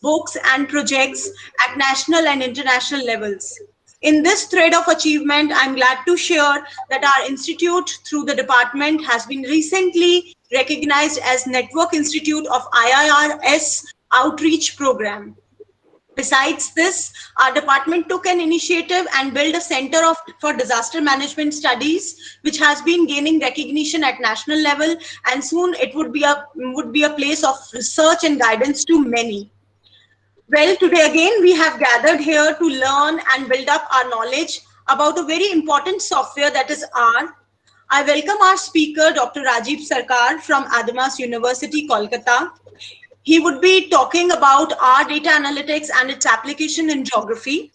books and projects at national and international levels. In this thread of achievement, I'm glad to share that our institute through the department has been recently recognized as Network Institute of IIRS Outreach Program. Besides this, our department took an initiative and built a Center for Disaster Management Studies, which has been gaining recognition at national level, and soon it would be a place of research and guidance to many. Well, today again, we have gathered here to learn and build up our knowledge about a very important software, that is R. I welcome our speaker, Dr. Rajiv Sarkar from Adamas University, Kolkata. He would be talking about R data analytics and its application in geography.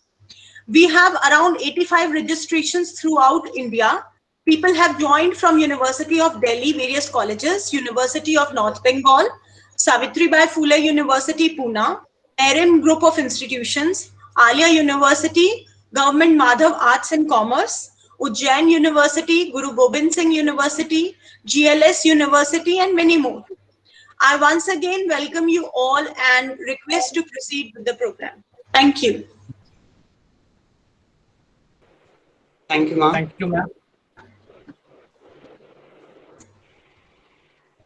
We have around 85 registrations throughout India. People have joined from University of Delhi, various colleges, University of North Bengal, Savitribai Phule University, Pune, Erin Group of Institutions, Alia University, Government Madhav Arts and Commerce, Ujjain University, Guru Gobind Singh University, GLS University, and many more. I once again welcome you all and request to proceed with the program. Thank you. Thank you, ma'am. Thank you, ma'am.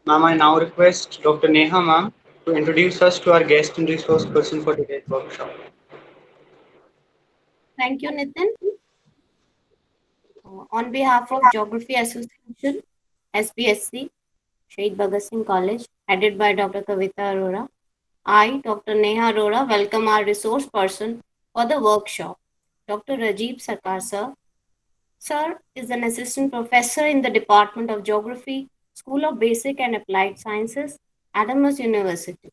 Ma'am, I now request Dr. Neha, ma'am, to introduce us to our guest and resource person for today's workshop. Thank you, Nitin. On behalf of Geography Association, SBSC, Shaheed Bhagat Singh College, headed by Dr. Kavita Arora, I, Dr. Neha Arora, welcome our resource person for the workshop, Dr. Rajiv Sarkar, sir. Sir is an assistant professor in the Department of Geography, School of Basic and Applied Sciences, Adamas University.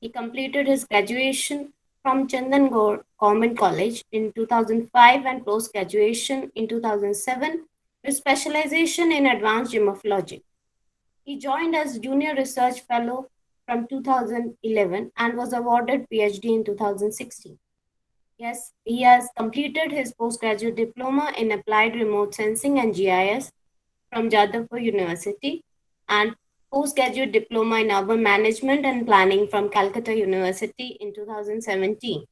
He completed his graduation from Chandan Government College in 2005 and post-graduation in 2007 with specialization in advanced gemology. He joined as Junior Research Fellow from 2011 and was awarded PhD in 2016. Yes, he has completed his postgraduate diploma in Applied Remote Sensing and GIS from Jadavpur University and postgraduate diploma in urban management and planning from Calcutta University in 2017.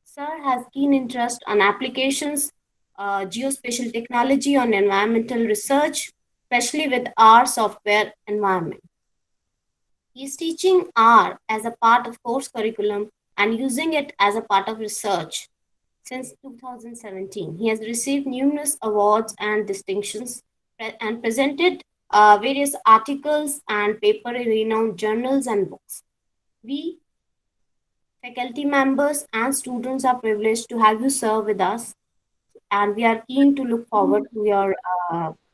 Sir has keen interest on applications, geospatial technology on environmental research, especially with R software environment. He is teaching R as a part of course curriculum and using it as a part of research since 2017. He has received numerous awards and distinctions and presented various articles and paper in renowned journals and books. We, faculty members and students, are privileged to have you serve with us, and we are keen to look forward to your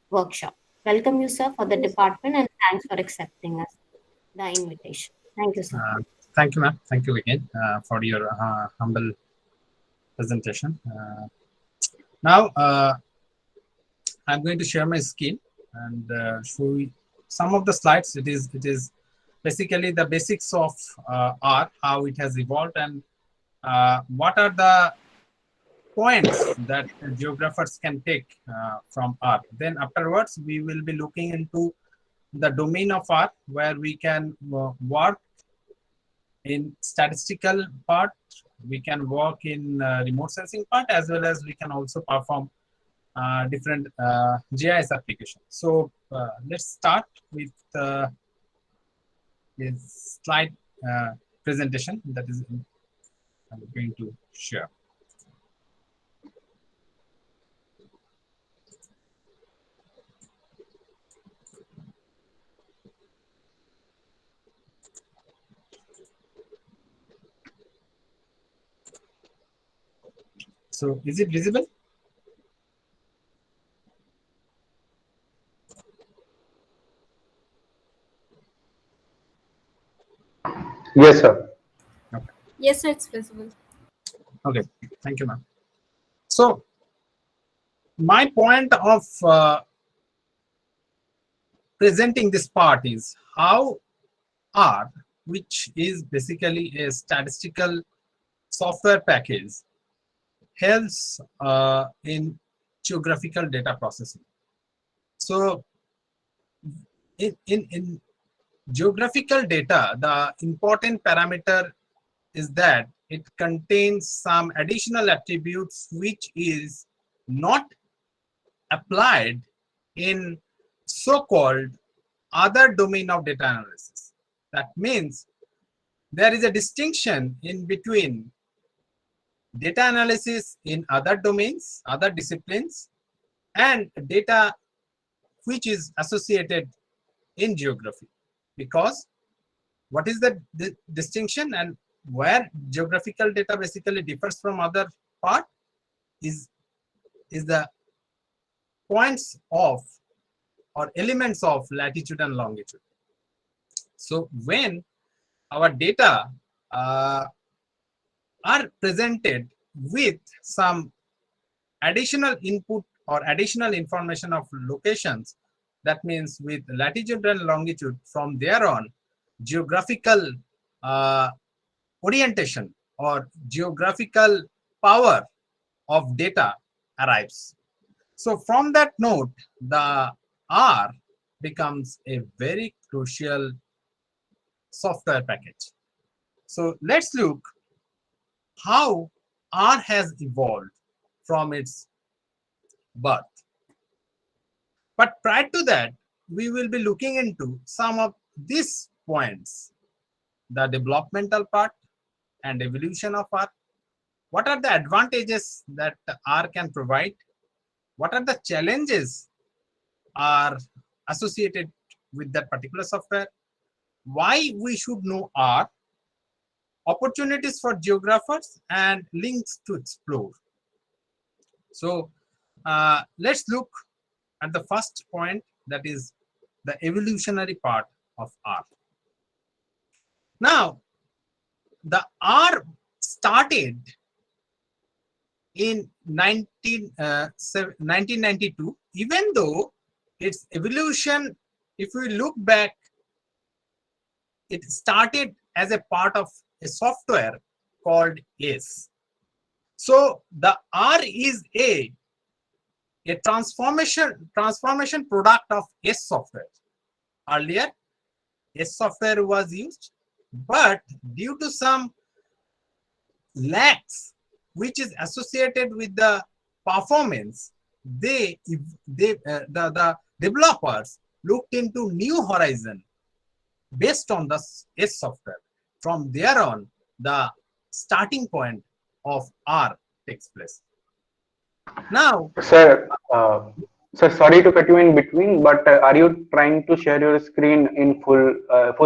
workshop. Welcome you, sir, for the department, and thanks for accepting us the invitation. Thank you, sir. Thank you, ma'am. Thank you again for your humble presentation. Now, I'm going to share my screen and show you some of the slides. It is basically the basics of R, how it has evolved, and what are the points that geographers can take from R. Then afterwards, we will be looking into the domain of R, where we can work in statistical part, we can work in remote sensing part, as well as we can also perform different GIS applications. So let's start with this slide presentation that is I'm going to share. So is it visible? Yes, sir. Okay. Yes, sir, it's visible. Okay, thank you, ma'am. So my point of presenting this part is how R, which is basically a statistical software package, helps in geographical data processing. So in geographical data, the important parameter is that it contains some additional attributes which is not applied in so-called other domain of data analysis. That means there is a distinction in between data analysis in other domains, other disciplines, and data which is associated in geography. Because what is the distinction and where geographical data basically differs from other part is the points of or elements of latitude and longitude. So when our data are presented with some additional input or additional information of locations, that means with latitude and longitude, from there on geographical orientation or geographical power of data arrives. So from that note, the R becomes a very crucial software package. So let's look how R has evolved from its birth. But prior to that, we will be looking into some of these points: the developmental part and evolution of R. What are the advantages that R can provide? What are the challenges are associated with that particular software? Why we should know R? Opportunities for geographers and links to explore. So let's look at the first point, that is the evolutionary part of R. Now, the R started in 1992, even though its evolution, if we look back, it started as a part of a software called S. So the R is a transformation product of S software. Earlier, S software was used, but due to some lacks which is associated with the performance, the developers looked into new horizon based on the S software. From there on, the starting point of R takes place. Now, Sir, sorry to cut you in between, but are you trying to share your screen in full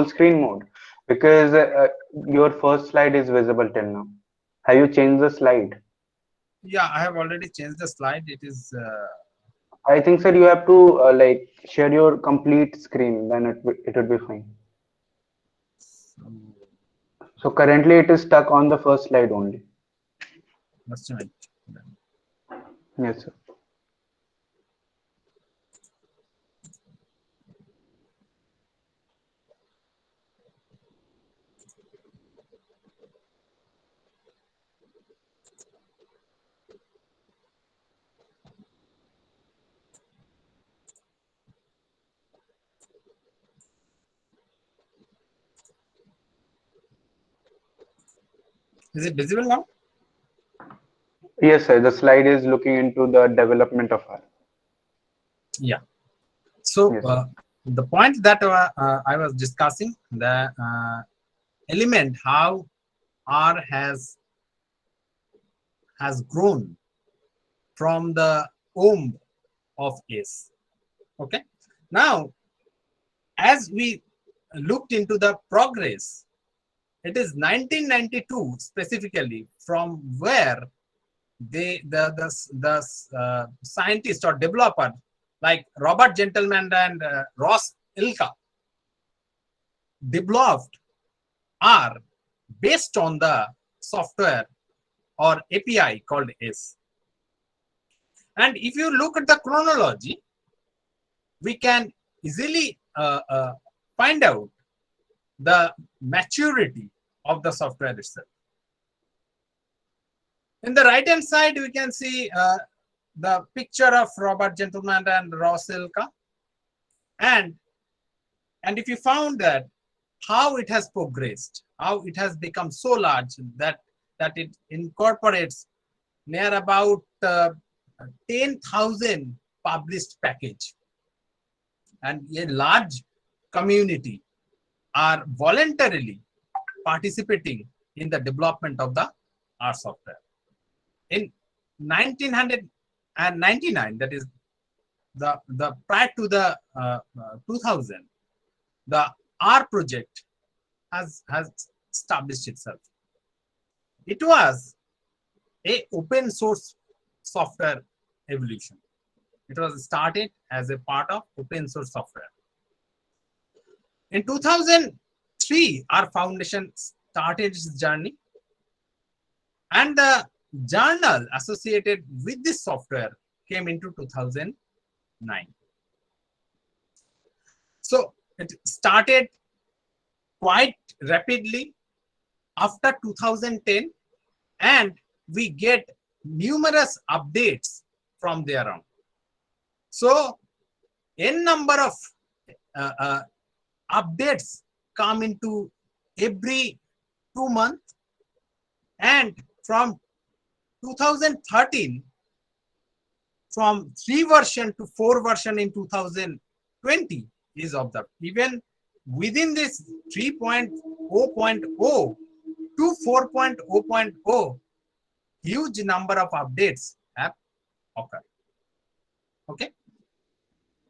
screen mode? Because your first slide is visible till now. Have you changed the slide? yeah, I have already changed the slide. It is. I think, sir, you have to like share your complete screen. Then it would be fine. So currently it is stuck on the first slide only. Just a minute. Yes, sir. Is it visible now? Yes, sir. The slide is looking into the development of R. Yeah. So Yes. the point that I was discussing, the element how R has grown from the womb of S. Okay. Now, as we looked into the progress, it is 1992 specifically from where the scientist or developer like Robert Gentleman and Ross Ilka developed R based on the software or API called S. And if you look at the chronology, we can easily find out the maturity of the software itself. In the right hand side, we can see the picture of Robert Gentleman and Ross Ilka. And if you found that how it has progressed, how it has become so large that it incorporates near about 10,000 published package, and a large community are voluntarily participating in the development of the R software. In 1999, that is the prior to the 2000, the R project has established itself. It was a open source software evolution. It was started as a part of open source software. In 2003, our foundation started its journey, and the journal associated with this software came into 2009. So it started quite rapidly after 2010, and we get numerous updates from there on. So n number of updates come into every 2 months, and from 2013, from 3 version to 4 version in 2020 is observed. Even within this 3.0.0 to 4.0.0, huge number of updates have occurred. Okay.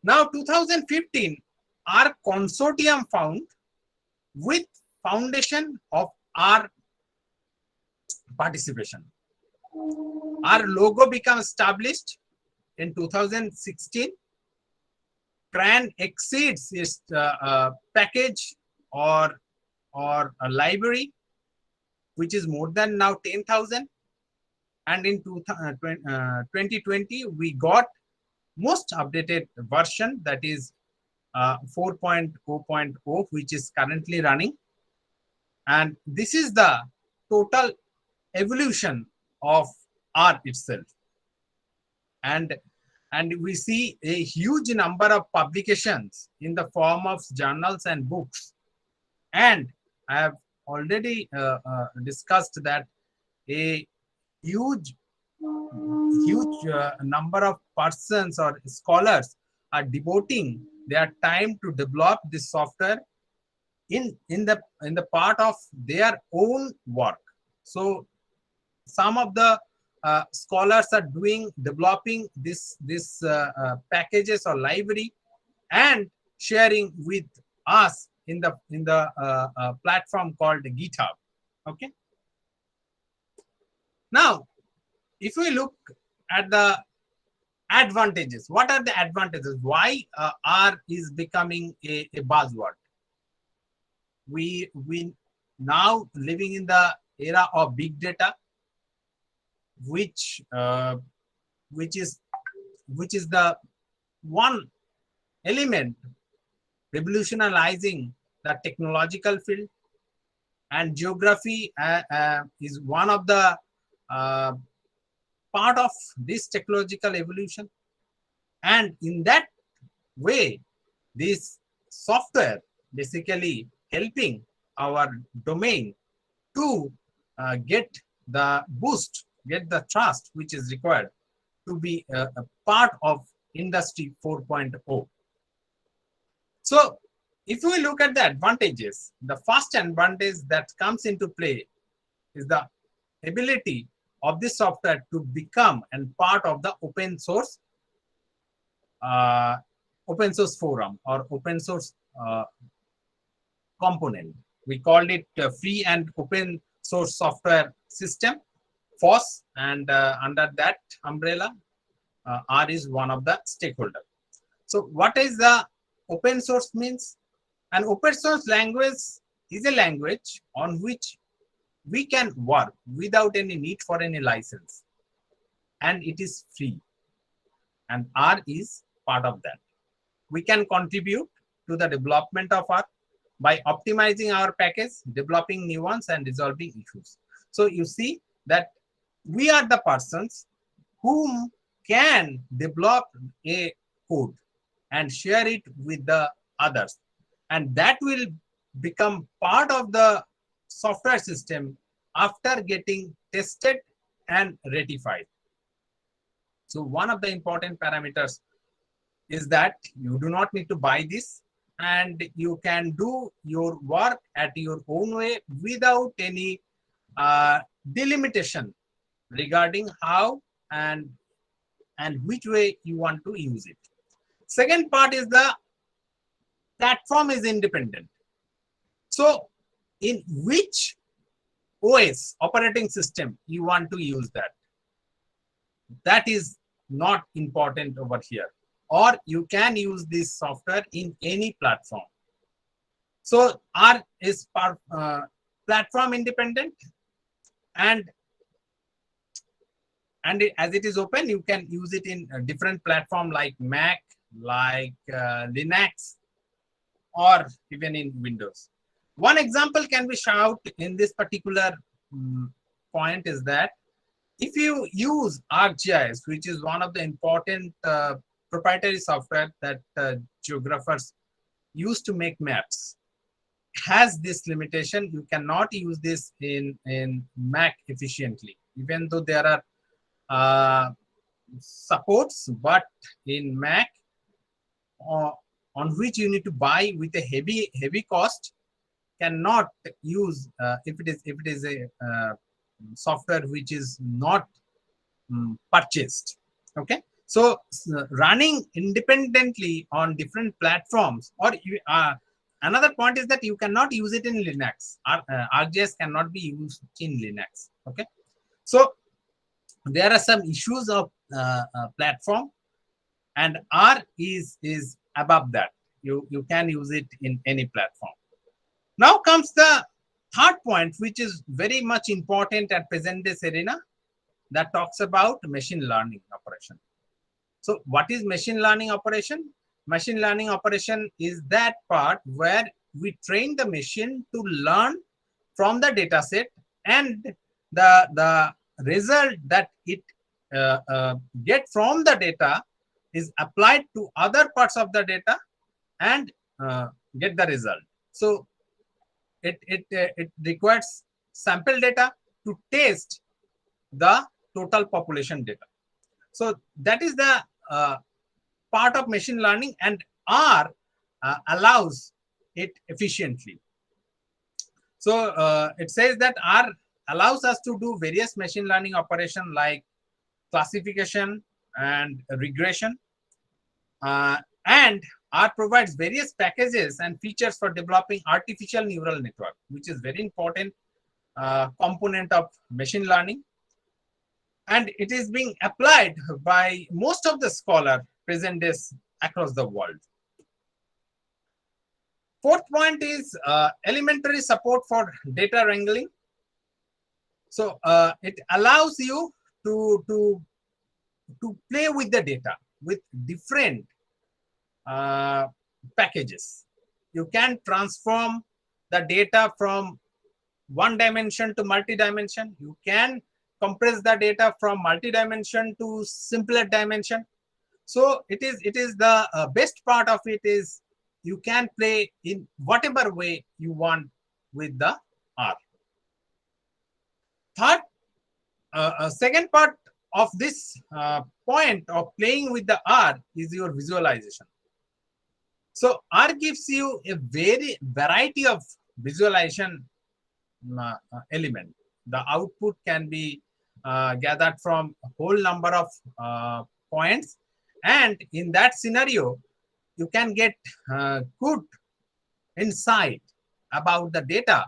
Now 2015, our consortium found with foundation of our participation. Our logo became established in 2016. CRAN exceeds its package or a library, which is more than now 10,000. And in 2020, we got most updated version, that is 4.0.0, which is currently running. And this is the total evolution of R itself. And we see a huge number of publications in the form of journals and books. And I have already discussed that a huge number of persons or scholars are devoting their time to develop this software in the part of their own work. So some of the scholars are developing this packages or library and sharing with us in the platform called GitHub. Okay. Now, if we look at the advantages, what are the advantages? Why R is becoming a buzzword? We now living in the era of big data, which is the one element revolutionizing the technological field, and geography is one of the part of this technological evolution. And in that way, this software basically helping our domain to get the boost, get the trust which is required to be a part of industry 4.0. So if we look at the advantages, the first advantage that comes into play is the ability of this software to become and part of the open source forum or open source component. We called it free and open source software system, FOSS, and under that umbrella, R is one of the stakeholders. So what is the open source means? An open source language is a language on which we can work without any need for any license, and it is free, and R is part of that. We can contribute to the development of R by optimizing our package, developing new ones, and resolving issues. So you see that we are the persons whom can develop a code and share it with the others, and that will become part of the software system after getting tested and ratified. So one of the important parameters is that you do not need to buy this, and you can do your work at your own way without any delimitation regarding how and which way you want to use it. Second part is the platform is independent. So in which OS, operating system, you want to use that, that is not important over here. Or you can use this software in any platform. So R is platform independent, and as it is open, you can use it in a different platform like Mac, like Linux, or even in Windows. One example can be shown in this particular point is that if you use ArcGIS, which is one of the important proprietary software that geographers use to make maps, has this limitation. You cannot use this in Mac efficiently, even though there are supports, but in Mac, on which you need to buy with a heavy cost, cannot use if it is a software which is not purchased. Okay, so running independently on different platforms, or another point is that you cannot use it in Linux. ArcGIS cannot be used in Linux. Okay, so there are some issues of platform, and R is above that. You can use it in any platform. Now comes the third point, which is very much important at present day arena, that talks about machine learning operation. So what is machine learning operation? Machine learning operation is that part where we train the machine to learn from the data set, and the result that it get from the data is applied to other parts of the data and get the result. So it requires sample data to test the total population data. So that is the part of machine learning, and R allows it efficiently. So it says that R allows us to do various machine learning operations like classification and regression, and R provides various packages and features for developing artificial neural network, which is very important component of machine learning, and it is being applied by most of the scholars present days across the world. Fourth point is elementary support for data wrangling. So it allows you to play with the data with different packages. You can transform the data from one dimension to multi-dimension. You can compress the data from multi-dimension to simpler dimension. So it is the best part of it is you can play in whatever way you want with the R. Third, second part of this point of playing with the R is your visualization. So R gives you a very variety of visualization element. The output can be gathered from a whole number of points, and in that scenario, you can get good insight about the data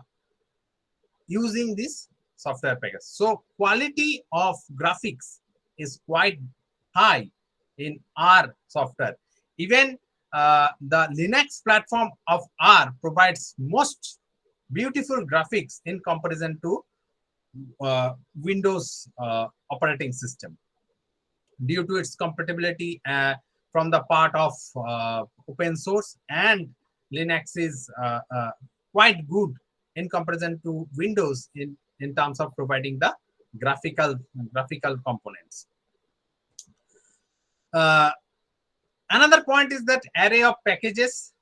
using this software package. So quality of graphics is quite high in R software. Even the Linux platform of R provides most beautiful graphics in comparison to Windows operating system, due to its compatibility from the part of open source, and Linux is quite good in comparison to Windows in terms of providing the graphical components. Another point is that array of packages.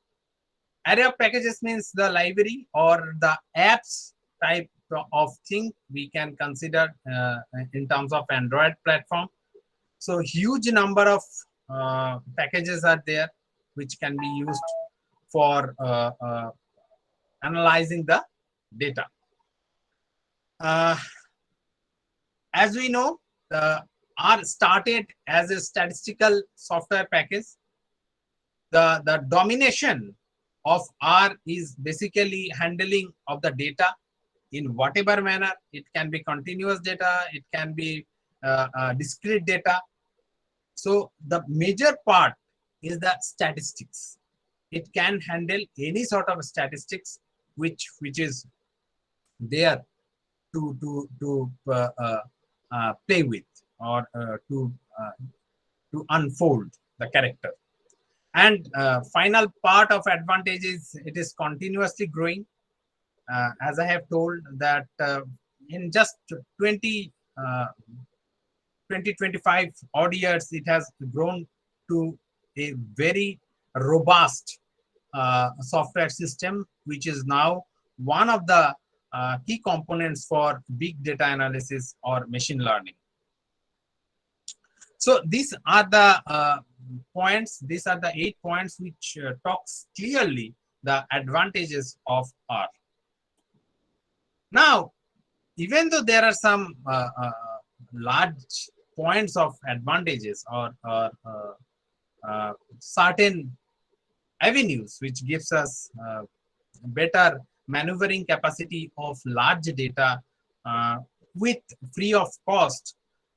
Array of packages means the library or the apps type of thing we can consider in terms of Android platform. So huge number of packages are there which can be used for analyzing the data. As we know, R started as a statistical software package. The domination of R is basically handling of the data in whatever manner. It can be continuous data, it can be discrete data. So the major part is the statistics. It can handle any sort of statistics which is there to play with, or to unfold the character. And final part of advantage is it is continuously growing. As I have told that in just 25 odd years, it has grown to a very robust software system, which is now one of the key components for big data analysis or machine learning. So these are the points, these are the 8 points which talks clearly the advantages of R. Now, even though there are some large points of advantages or certain avenues which gives us better maneuvering capacity of large data with free of cost,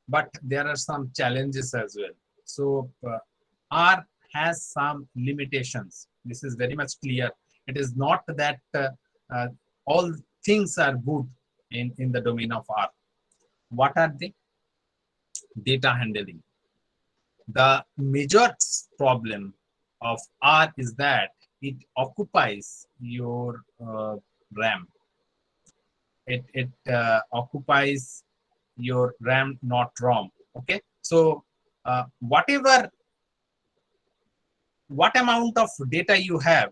but there are some challenges as well. So R has some limitations. This is very much clear. It is not that all things are good in the domain of R. What are they? Data handling. The major problem of R is that it occupies your RAM. It occupies your RAM, not ROM. Okay, so what amount of data you have,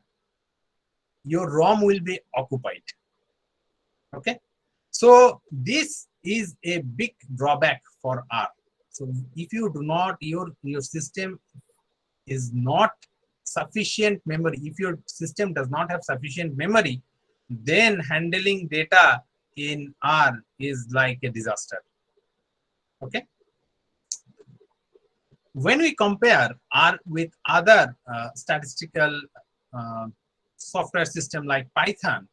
your ROM will be occupied. Okay, so this is a big drawback for R. So if you do not, your system is not sufficient memory, if your system does not have sufficient memory, then handling data in R is like a disaster. Okay, when we compare R with other statistical software system like Python,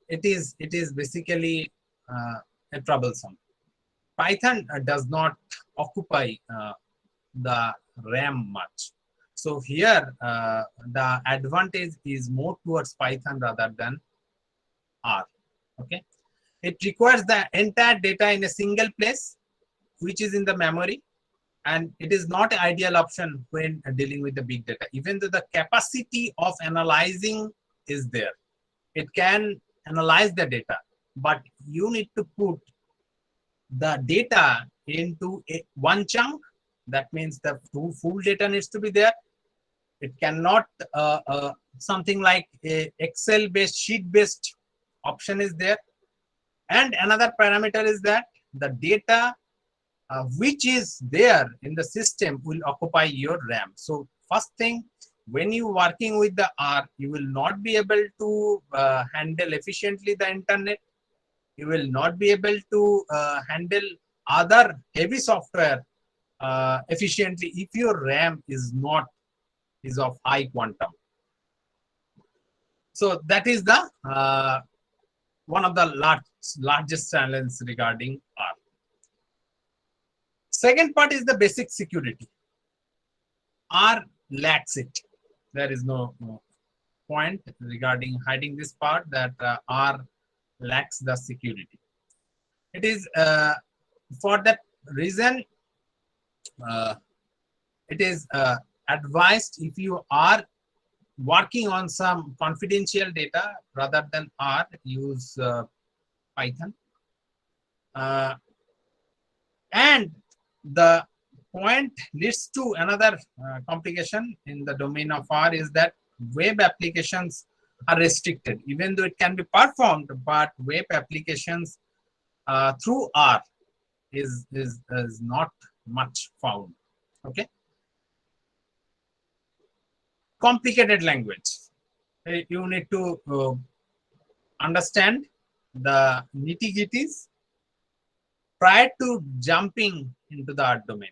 it is basically a troublesome. Python does not occupy the RAM much. So here the advantage is more towards Python rather than R. Okay, it requires the entire data in a single place, which is in the memory, and it is not an ideal option when dealing with the big data. Even though the capacity of analyzing is there, it can analyze the data, but you need to put the data into one chunk. That means the full data needs to be there. It cannot something like a Excel based, sheet based option is there. And another parameter is that the data which is there in the system will occupy your RAM. So first thing, when you working with the R, you will not be able to handle efficiently the internet. You will not be able to handle other heavy software efficiently if your RAM is of high quantum. So that is the one of the largest challenges regarding R. Second part is the basic security. R lacks it. There is no point regarding hiding this part that R lacks the security. It is for that reason it is advised, if you are working on some confidential data rather than R, use Python. And the point leads to another complication in the domain of R is that web applications are restricted, even though it can be performed, but web applications through R is not much found. Okay. Complicated language. You need to understand the nitty-gritties prior to jumping into the art domain.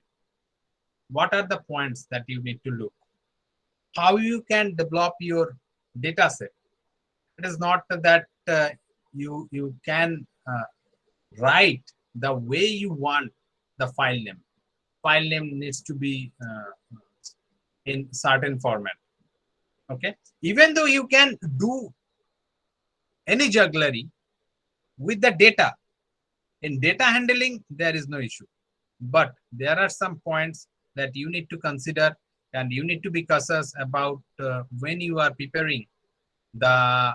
What are the points that you need to look? How you can develop your data set. It is not that you can write the way you want the file name. File name needs to be in certain format. Okay, even though you can do any jugglery with the data, in data handling there is no issue, but there are some points that you need to consider, and you need to be cautious about when you are preparing the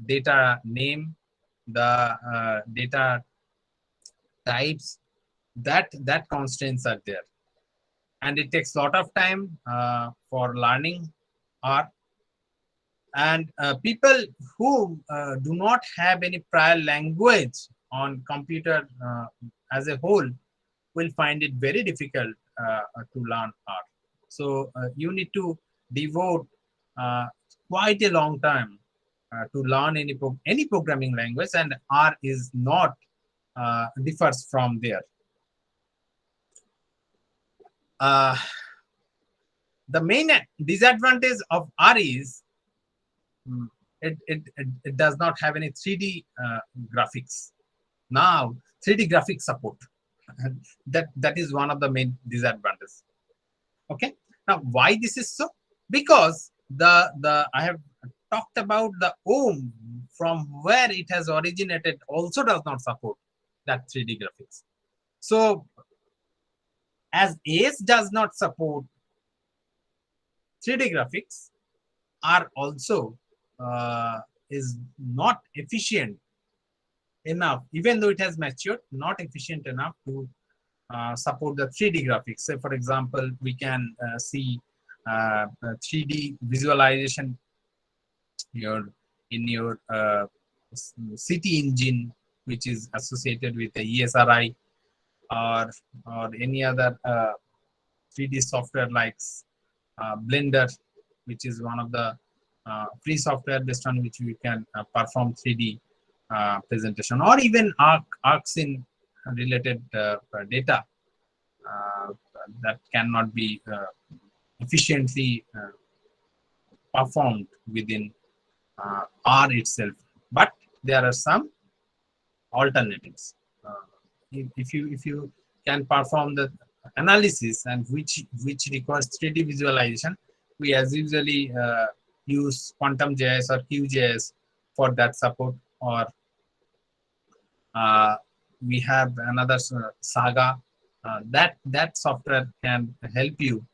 data name, the data types, that constraints are there, and it takes a lot of time for learning R. And people who do not have any prior language on computer as a whole will find it very difficult to learn R. So you need to devote quite a long time to learn any programming language, and R is not differs from there. The main disadvantage of R is it does not have any 3D graphics. Now 3D graphics support, that is one of the main disadvantages. Okay, now why this is so? Because the I have talked about the OM from where it has originated also does not support that 3D graphics. So as AS does not support 3D graphics, R also is not efficient enough, even though it has matured, not efficient enough to support the 3D graphics. Say, for example, we can see 3D visualization in your city engine, which is associated with the ESRI, or any other 3D software like Blender, which is one of the free software based on which we can perform 3D presentation, or even 𝐾𝐀𝐓𝐀 related data that cannot be efficiently performed within R itself. But there are some alternatives. If you can perform the analysis and which requires 3D visualization, we as usually use Quantum.js or Q.js for that support, or we have another Saga that software can help you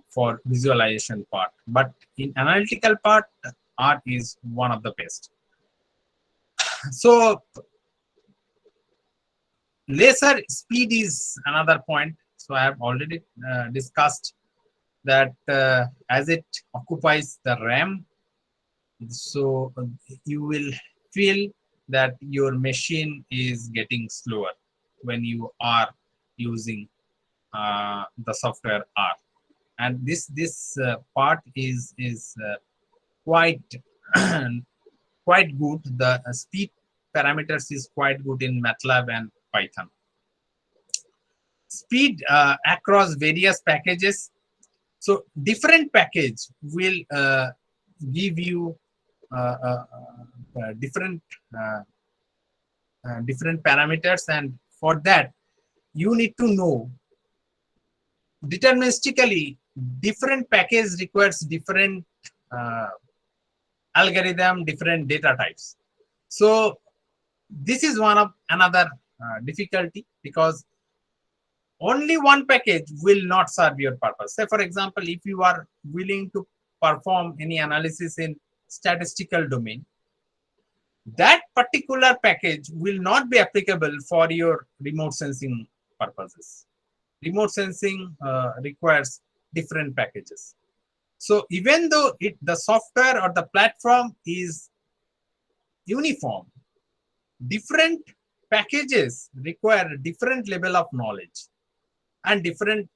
for visualization part. But in analytical part, R is one of the best. So laser speed is another point. So I have already discussed that as it occupies the RAM, so you will feel that your machine is getting slower when you are using the software R. And this part is quite quite good. The speed parameters is quite good in MATLAB and Python. Speed across various packages. So different package will give you different parameters, and for that you need to know deterministically different package requires different algorithm, different data types. So this is one of another difficulty, because only one package will not serve your purpose. Say, for example, if you are willing to perform any analysis in statistical domain, that particular package will not be applicable for your remote sensing purposes. Remote sensing requires different packages. So even though the software or the platform is uniform, different packages require different level of knowledge and different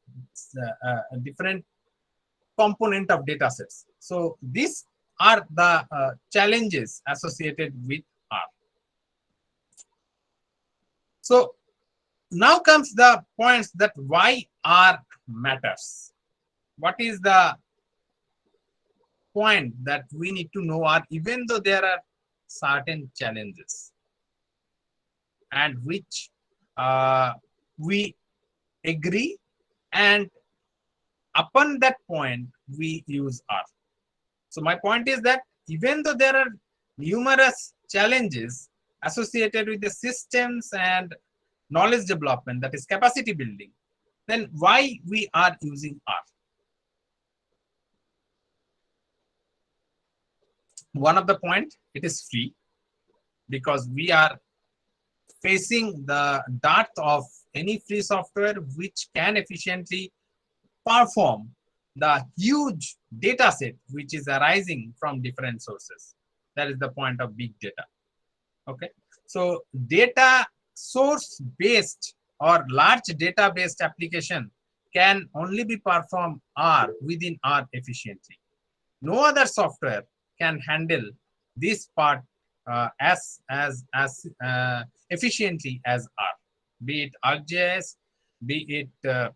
component of data sets. So these are the challenges associated with R. So now comes the points that why R matters. What is the point that we need to know R, even though there are certain challenges and which we agree, and upon that point we use R. So my point is that even though there are numerous challenges associated with the systems and knowledge development, that is capacity building, then why we are using R? One of the point, it is free, because we are facing the dearth of any free software which can efficiently perform the huge data set which is arising from different sources. That is the point of big data. Okay, so data source based or large data based application can only be performed within R efficiently. No other software can handle this part as efficiently as R, be it ArcGIS, be it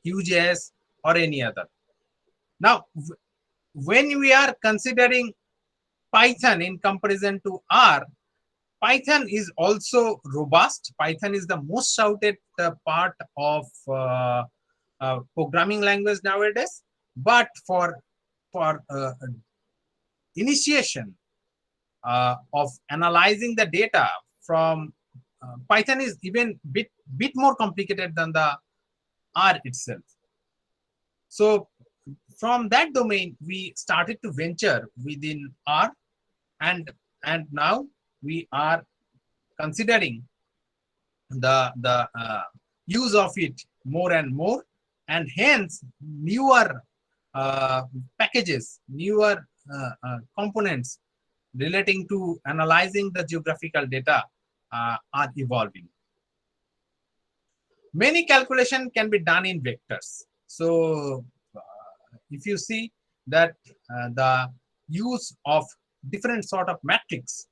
QGIS or any other. Now, when we are considering Python in comparison to R, Python is also robust. Python is the most shouted part of programming language nowadays. But for initiation of analyzing the data from Python is even bit more complicated than the R itself. So from that domain, we started to venture within R, and now we are considering the use of it more and more, and hence newer packages, newer components relating to analyzing the geographical data are evolving. Many calculations can be done in vectors. So if you see that the use of different sort of matrix,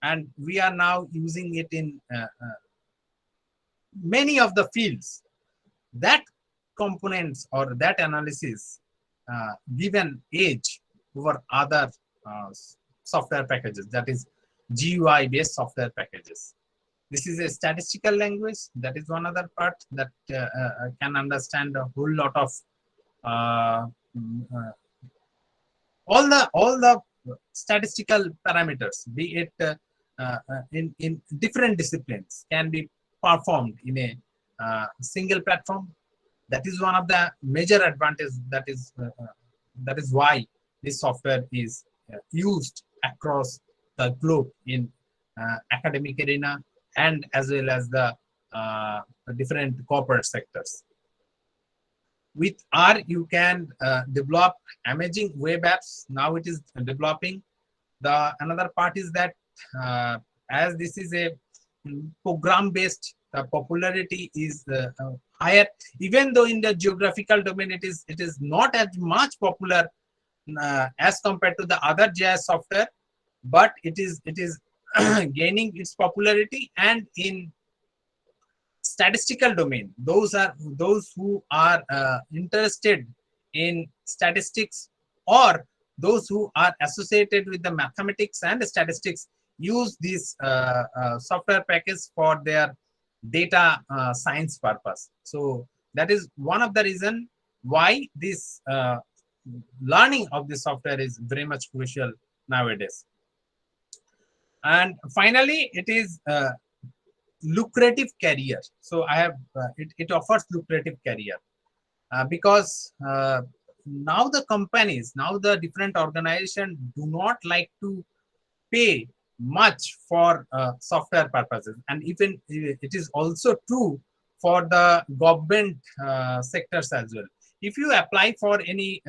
and we are now using it in many of the fields, that components or that analysis give an edge over other software packages, that is GUI based software packages. This is a statistical language. That is one other part that can understand a whole lot of all the statistical parameters, be it in different disciplines, can be performed in a single platform. That is one of the major advantages. That is why this software is used across the globe in academic arena and as well as the different corporate sectors. With R, you can develop amazing web apps. Now it is developing. Another part is that as this is a program-based, the popularity is higher. Even though in the geographical domain it is not as much popular as compared to the other GIS software, but it is gaining its popularity. And in statistical domain, those who are interested in statistics, or those who are associated with the mathematics and statistics, use this software package for their data science purpose. So that is one of the reasons why this learning of this software is very much crucial nowadays. And finally, it is lucrative career. So I have it offers lucrative career because now the companies, now the different organizations do not like to pay much for software purposes, and even it is also true for the government sectors as well. if you apply for any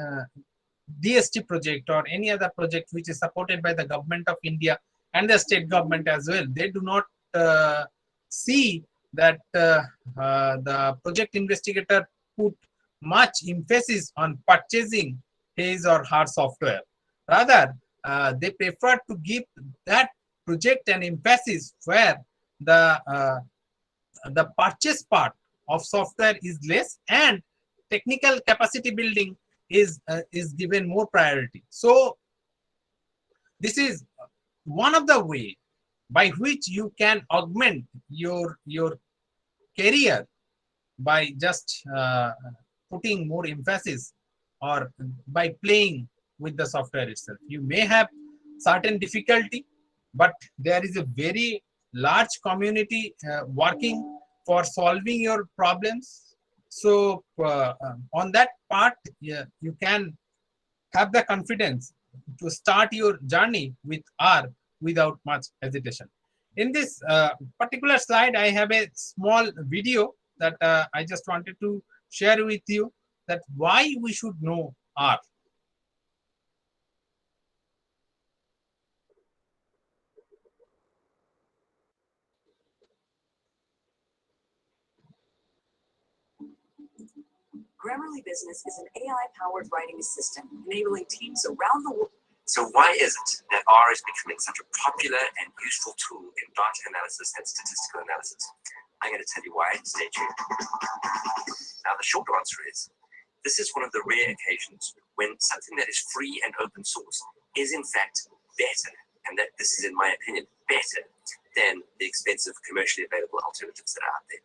DST project or any other project which is supported by the government of India and the state government as well, they do not see that the project investigator put much emphasis on purchasing his or her software. Rather, they prefer to give that project an emphasis where the purchase part of software is less and technical capacity building is given more priority. So this is one of the way by which you can augment your career by just putting more emphasis or by playing with the software itself. You may have certain difficulty, but there is a very large community working for solving your problems. So on that part, yeah, you can have the confidence to start your journey with R without much hesitation. In this particular slide, I have a small video that I just wanted to share with you, that why we should know R. Grammarly Business is an AI-powered writing assistant enabling teams around the world. So why is it that R is becoming such a popular and useful tool in data analysis and statistical analysis? I'm going to tell you why. Stay tuned. Now, the short answer is, this is one of the rare occasions when something that is free and open source is in fact better, and that this is, in my opinion, better than the expensive commercially available alternatives that are out there.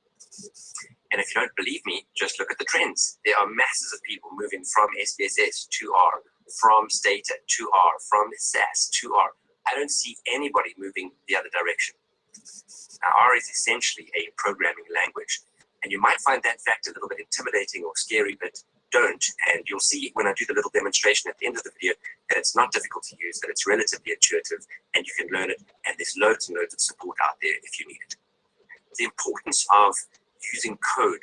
And if you don't believe me, just look at the trends. There are masses of people moving from SPSS to R, from Stata to R, from SAS to R. I don't see anybody moving the other direction. Now, R is essentially a programming language, and you might find that fact a little bit intimidating or scary, but don't. And you'll see when I do the little demonstration at the end of the video that it's not difficult to use, that it's relatively intuitive, and you can learn it, and there's loads and loads of support out there if you need it. The importance of using code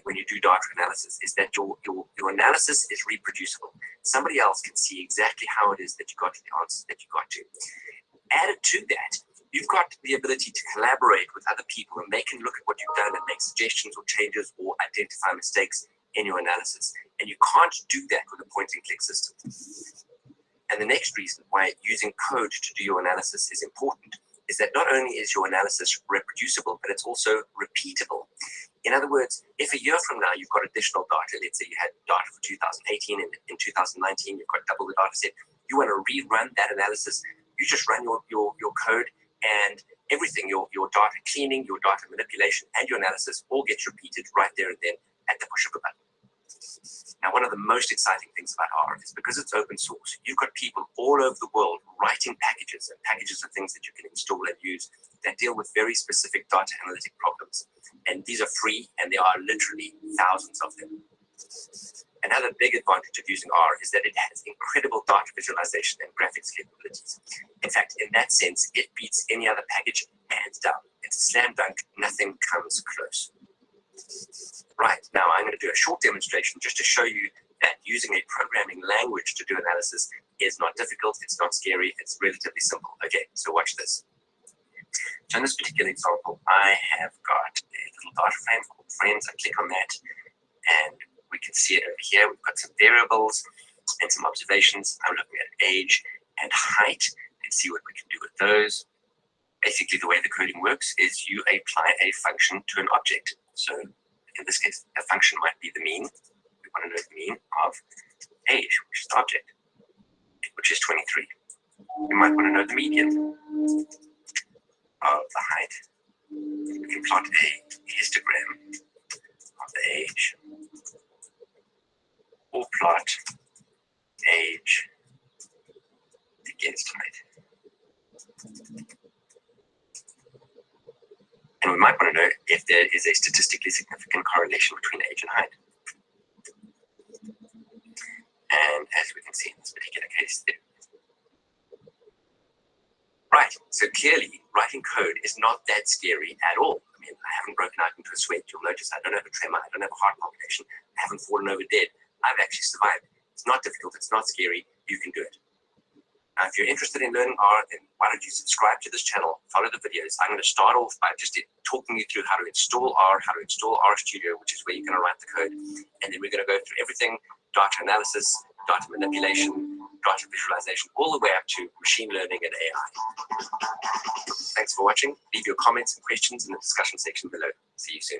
when you do data analysis is that your analysis is reproducible. Somebody else can see exactly how it is that you got to the answers that you got to. Added to that, you've got the ability to collaborate with other people, and they can look at what you've done and make suggestions or changes or identify mistakes in your analysis. And you can't do that with a point-and-click system. And the next reason why using code to do your analysis is important is that not only is your analysis reproducible, but it's also repeatable. In other words, if a year from now you've got additional data, let's say you had data for 2018 and in 2019 you've got double the data set, you want to rerun that analysis, you just run your code, and everything, your data cleaning, your data manipulation, and your analysis all gets repeated right there and then at the push of a button. Now, one of the most exciting things about R is because it's open source, you've got people all over the world writing packages, and packages are things that you can install and use that deal with very specific data analytic problems. And these are free, and there are literally thousands of them. Another big advantage of using R is that it has incredible data visualization and graphics capabilities. In fact, in that sense, it beats any other package hands down. It's a slam dunk, nothing comes close. Right, now I'm going to do a short demonstration just to show you that using a programming language to do analysis is not difficult, it's not scary, it's relatively simple. Okay, so watch this. So in this particular example, I have got a little data frame called friends. I click on that, and we can see it over here. We've got some variables and some observations. I'm looking at age and height and see what we can do with those. Basically, the way the coding works is you apply a function to an object. So in this case, a function might be the mean. We want to know the mean of age, which is the object, which is 23. We might want to know the median of the height. We can plot a histogram of the age, or plot age against height. And we might want to know if there is a statistically significant correlation between age and height. And as we can see in this particular case there. Right, so clearly writing code is not that scary at all. I mean, I haven't broken out into a sweat. You'll notice I don't have a tremor, I don't have a heart palpitation, I haven't fallen over dead. I've actually survived. It's not difficult. It's not scary. You can do it. If you're interested in learning R, then why don't you subscribe to this channel, follow the videos. I'm going to start off by just talking you through how to install R, how to install RStudio, which is where you're going to write the code. And then we're going to go through everything, data analysis, data manipulation, data visualization, all the way up to machine learning and AI. Thanks for watching. Leave your comments and questions in the discussion section below. See you soon.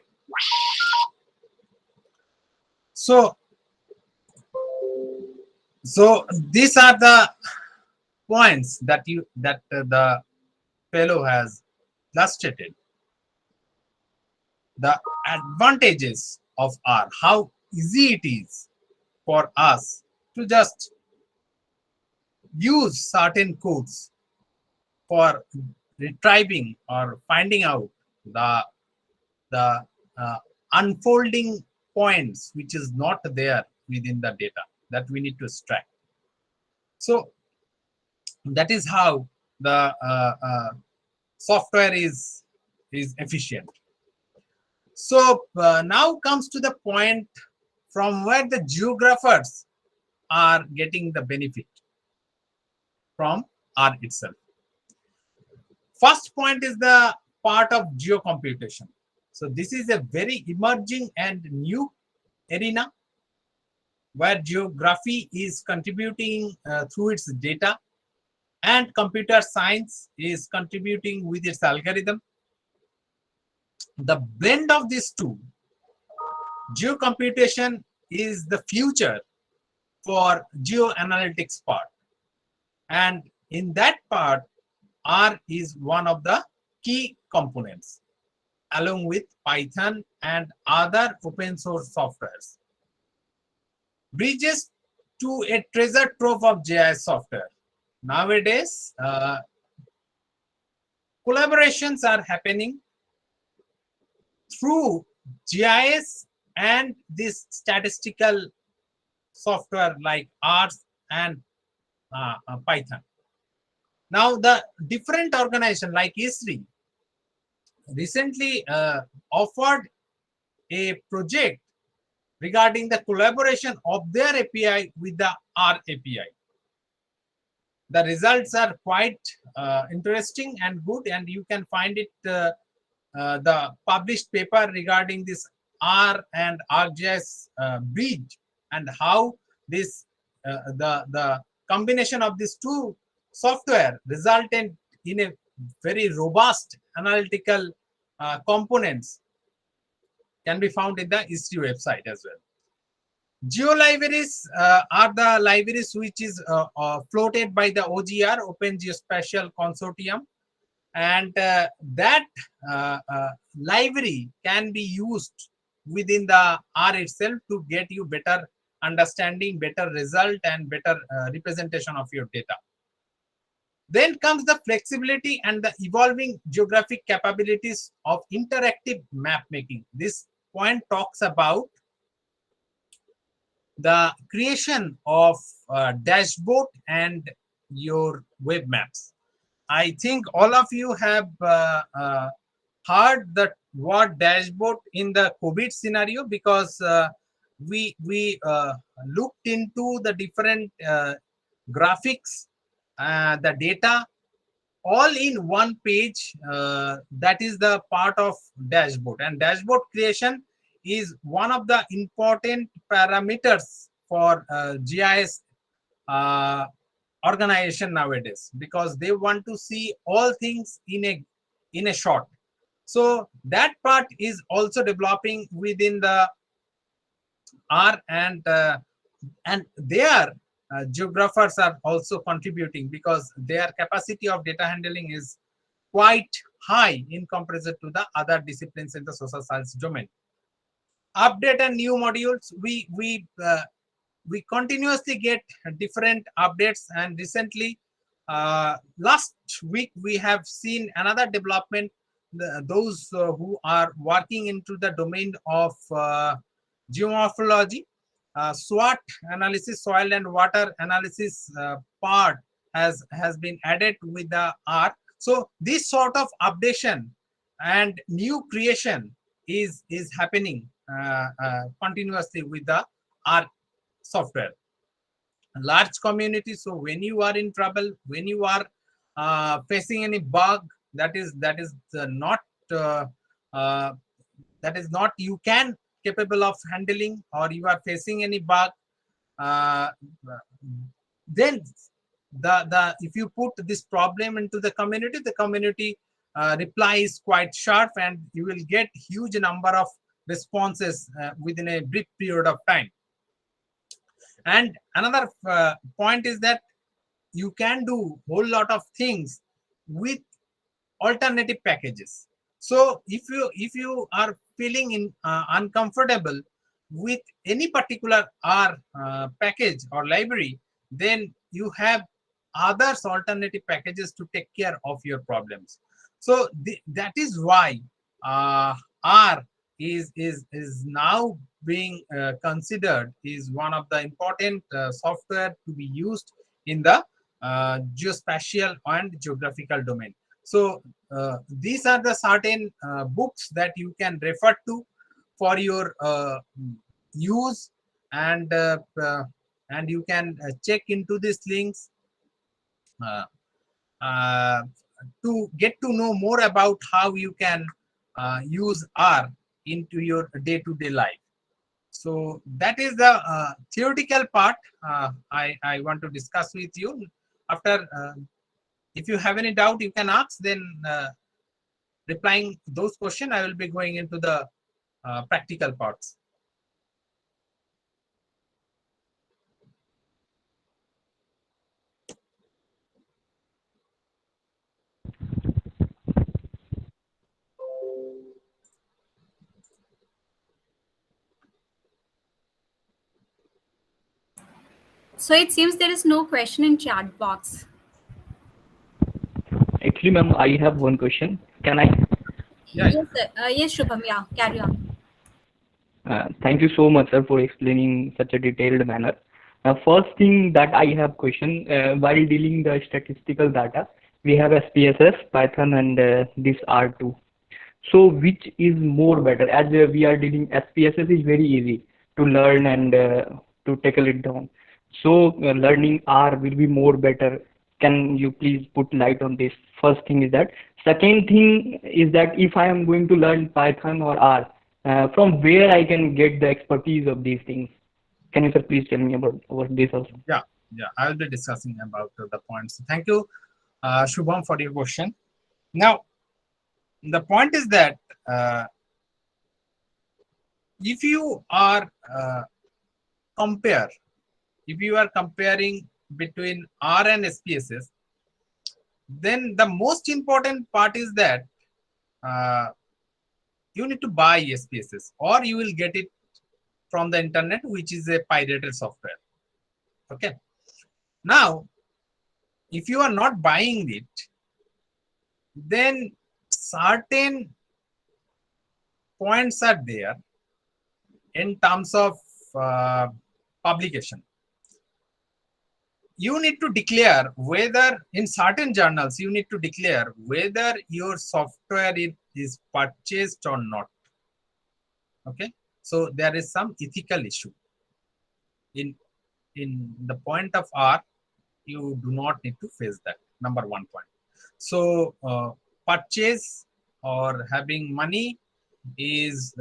So these are the points that the fellow has illustrated. The advantages of R, how easy it is for us to just use certain codes for retrieving or finding out the unfolding points which is not there within the data that we need to extract. So that is how the software is efficient. So now comes to the point from where the geographers are getting the benefit from R itself. First point is the part of geocomputation. So this is a very emerging and new arena where geography is contributing through its data, and computer science is contributing with its algorithm. The blend of these two, geocomputation is the future for geoanalytics part, and in that part R is one of the key components along with Python and other open source softwares. Bridges to a treasure trove of GIS software. Nowadays, collaborations are happening through GIS and this statistical software like R and Python. Now, the different organization like ISRI recently offered a project regarding the collaboration of their API with the R API. The results are quite interesting and good, and you can find it the published paper regarding this R and ArcGIS bridge and how this the combination of these two software resulted in a very robust analytical components can be found in the ISRI website as well. Geo libraries are the libraries which is floated by the OGR, Open Geospatial Consortium, and that library can be used within the R itself to get you better understanding, better result, and better representation of your data. Then comes the flexibility and the evolving geographic capabilities of interactive map making. This point talks about the creation of dashboard and your web maps. I think all of you have heard the word dashboard in the COVID scenario, because we looked into the different graphics, the data all in one page. That is the part of dashboard, and dashboard creation is one of the important parameters for GIS organization nowadays, because they want to see all things in a shot. So that part is also developing within the R, and their geographers are also contributing, because their capacity of data handling is quite high in comparison to the other disciplines in the social science domain. Update and new modules, we continuously get different updates, and recently last week we have seen another development. Those who are working into the domain of geomorphology, SWOT analysis, soil and water analysis part has been added with the R. So this sort of updation and new creation is happening continuously with the R software. Large community. So when you are in trouble, when you are facing any bug that is not you can capable of handling, or you are facing any bug, then if you put this problem into the community reply is quite sharp, and you will get huge number of responses within a brief period of time. And another point is that you can do whole lot of things with alternative packages. So if you are feeling uncomfortable with any particular R package or library, then you have others alternative packages to take care of your problems. So that is why R is now being considered is one of the important software to be used in the geospatial and geographical domain. So these are the certain books that you can refer to for your use, and you can check into these links to get to know more about how you can use R into your day-to-day life. So that is the theoretical part I want to discuss with you. After, if you have any doubt, you can ask. Then replying those questions, I will be going into the practical parts. So it seems there is no question in chat box. Actually, ma'am, I have one question. Can I? Yeah. Yes, sir. Yes, Shubham. Yeah, carry on. Thank you so much, sir, for explaining such a detailed manner. First thing that I have question, while dealing the statistical data, we have SPSS, Python, and this R2. So which is more better? As we are dealing, SPSS is very easy to learn and to tackle it down. So learning R will be more better. Can you please put light on this? First thing is that. Second thing is that if I am going to learn Python or R, from where I can get the expertise of these things? Can you, sir, please tell me about this also? Yeah, I will be discussing about the points. Thank you, Shubham, for your question. Now, the point is that if you are comparing between R and SPSS, then the most important part is that you need to buy SPSS, or you will get it from the internet, which is a pirated software. Okay. Now, if you are not buying it, then certain points are there in terms of publication. You need to declare whether, in certain journals, you need to declare whether your software is purchased or not. Okay. So there is some ethical issue. In the point of R, you do not need to face that. Number one point. So purchase or having money is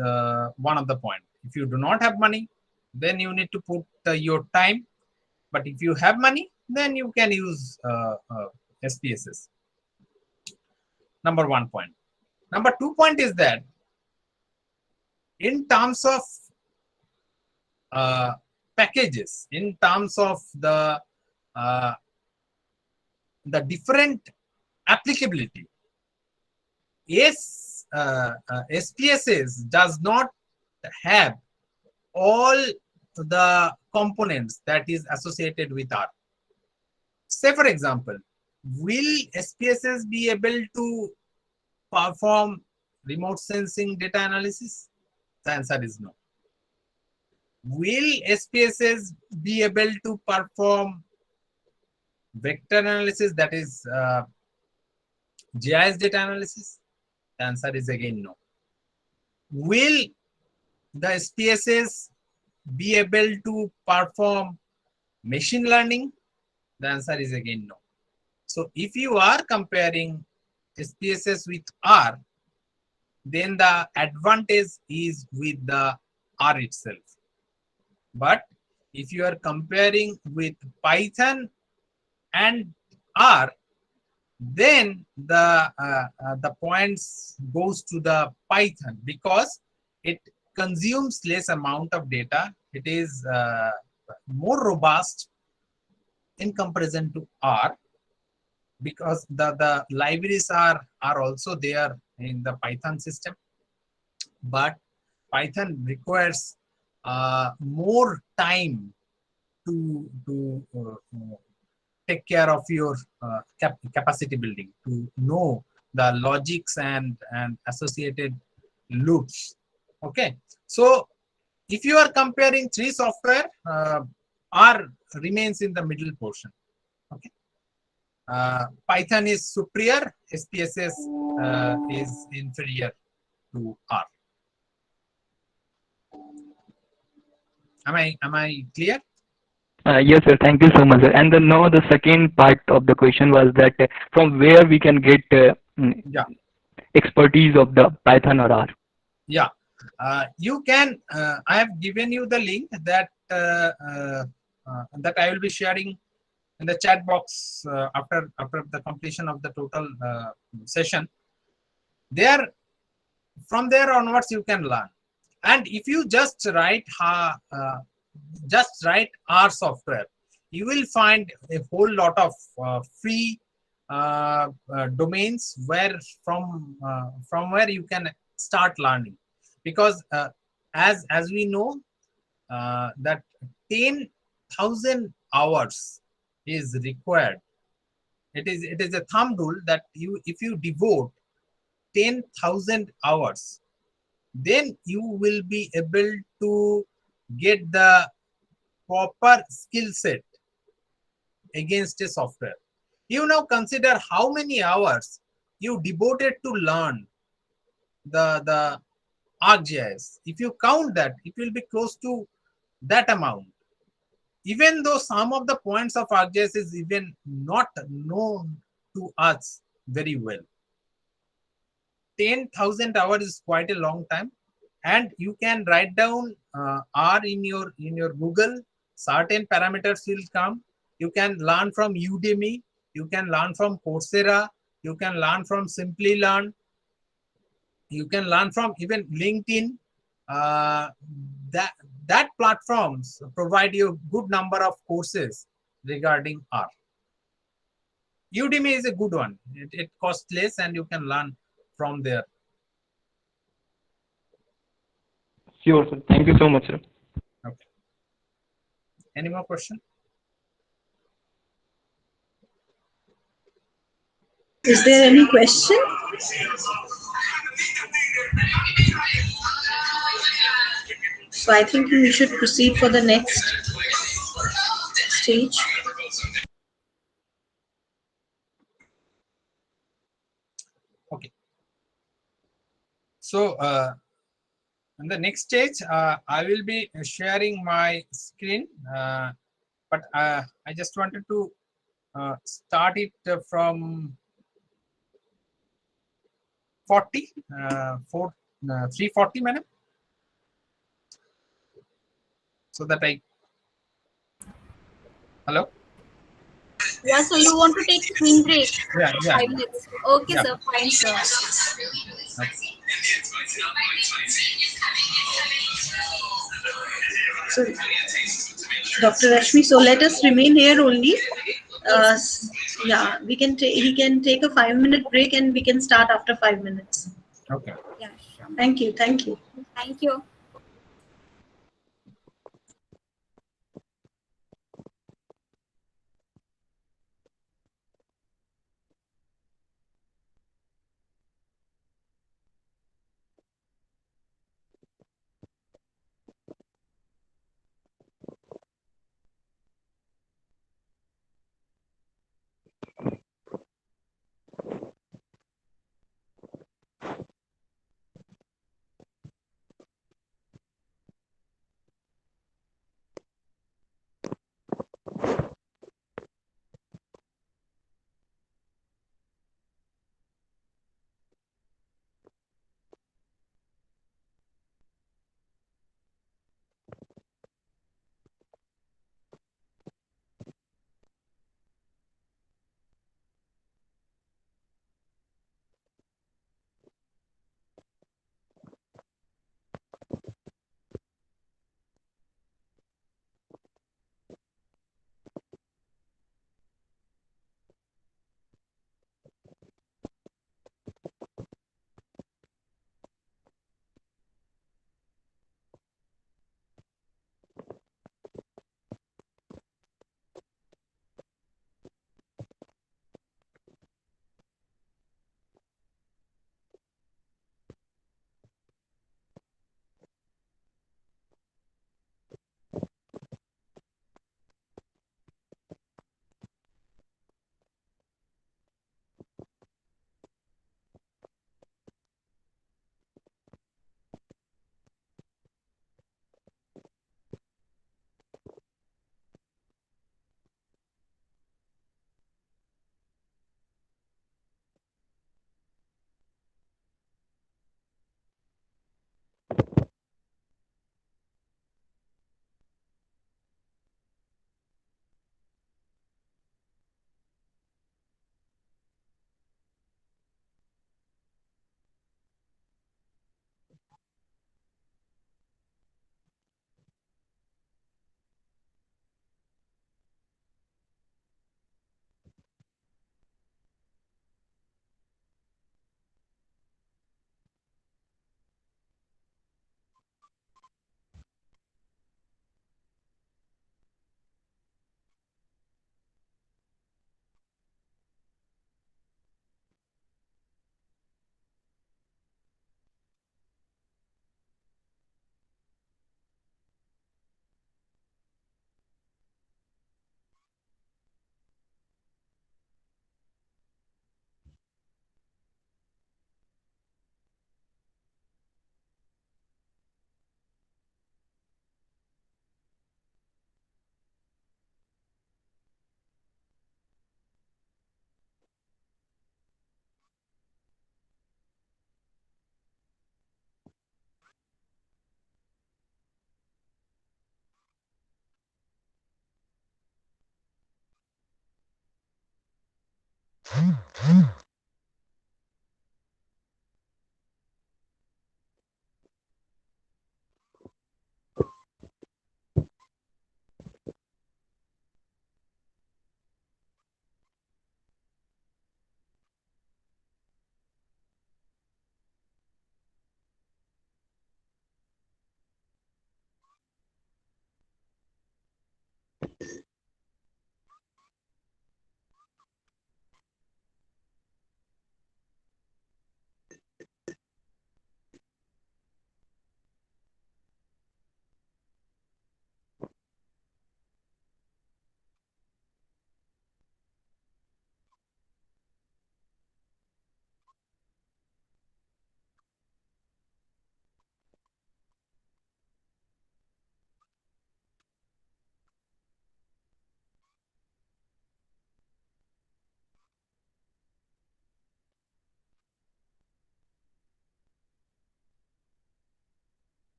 one of the point. If you do not have money, then you need to put your time. But if you have money, then you can use SPSS. Number one point. Number 2 point is that in terms of packages, in terms of the different applicability, SPSS does not have all the components that is associated with R. Say, for example, will SPSS be able to perform remote sensing data analysis? The answer is no. Will SPSS be able to perform vector analysis, that is GIS data analysis? The answer is again no. Will the SPSS be able to perform machine learning? The answer is again no. So if you are comparing SPSS with R, then the advantage is with the R itself. But if you are comparing with Python and R, then the points goes to the Python because it consumes less amount of data. It is more robust in comparison to R, because the libraries are also there in the Python system, but Python requires more time to take care of your capacity building, to know the logics and associated loops. Okay, so if you are comparing three software, R remains in the middle portion. Okay, Python is superior, SPSS is inferior to R. Am I clear? Yes, sir. Thank you so much, sir. And then now the second part of the question was that from where we can get Yeah. expertise of the Python or R. Yeah, you can. I have given you the link that that I will be sharing in the chat box after the completion of the total session. There, from there onwards, you can learn. And if you just write R software, you will find a whole lot of free domains where from where you can start learning, because as we know that 10,000 hours is required. It is a thumb rule that if you devote 10,000 hours, then you will be able to get the proper skill set against a software. You now consider how many hours you devoted to learn the ArcGIS. If you count that, it will be close to that amount. Even though some of the points of ArcGIS is even not known to us very well. 10,000 hours is quite a long time, and you can write down R in your Google. Certain parameters will come. You can learn from Udemy. You can learn from Coursera. You can learn from Simply Learn. You can learn from even LinkedIn. That platforms provide you a good number of courses regarding R. Udemy is a good one. It costs less, and you can learn from there. Sure, sir. Thank you so much, sir. Okay. Any more question? Is there any question? So I think we should proceed for the next stage. Okay. So in the next stage, I will be sharing my screen, but I just wanted to start it from 340 minutes, so that I. Hello. Yeah, so you want to take screen break? Yeah. 5 minutes. Okay, Yeah. sir. Fine, sir. Okay. So, Dr. Rashmi, so let us remain here only. Yeah, we can he can take a 5-minute break, and we can start after 5 minutes. Okay. Yeah, sure. Thank you. Thank you. Thank you.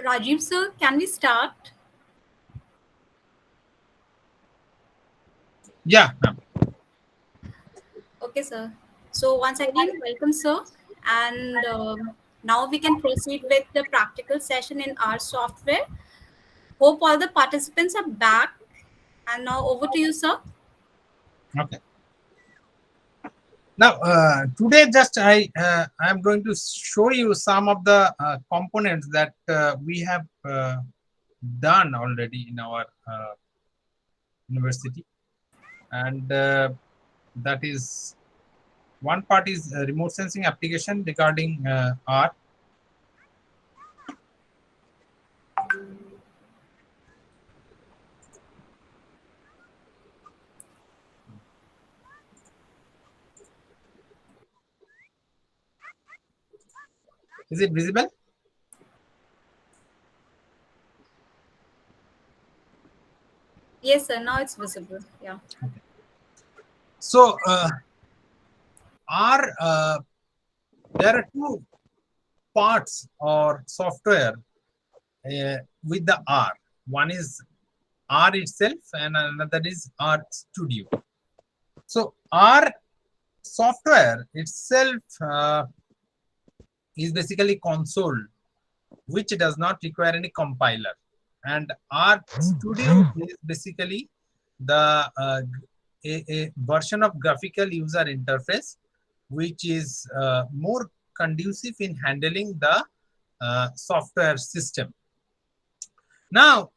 Rajiv sir, can we start? Yeah, ma'am. Okay, sir. So once again, welcome, sir. And now we can proceed with the practical session in our software. Hope all the participants are back. And now over to you, sir. Okay. Now, today just I'm going to show you some of the components that we have done already in our university, and that is one part is remote sensing application regarding R. Is it visible? Yes, sir. Now it's visible. Yeah. Okay. So R, there are two parts or software with the R. One is R itself and another is R Studio. So R software itself is basically console, which does not require any compiler, and R Studio is basically the a version of graphical user interface, which is more conducive in handling the software system. Now,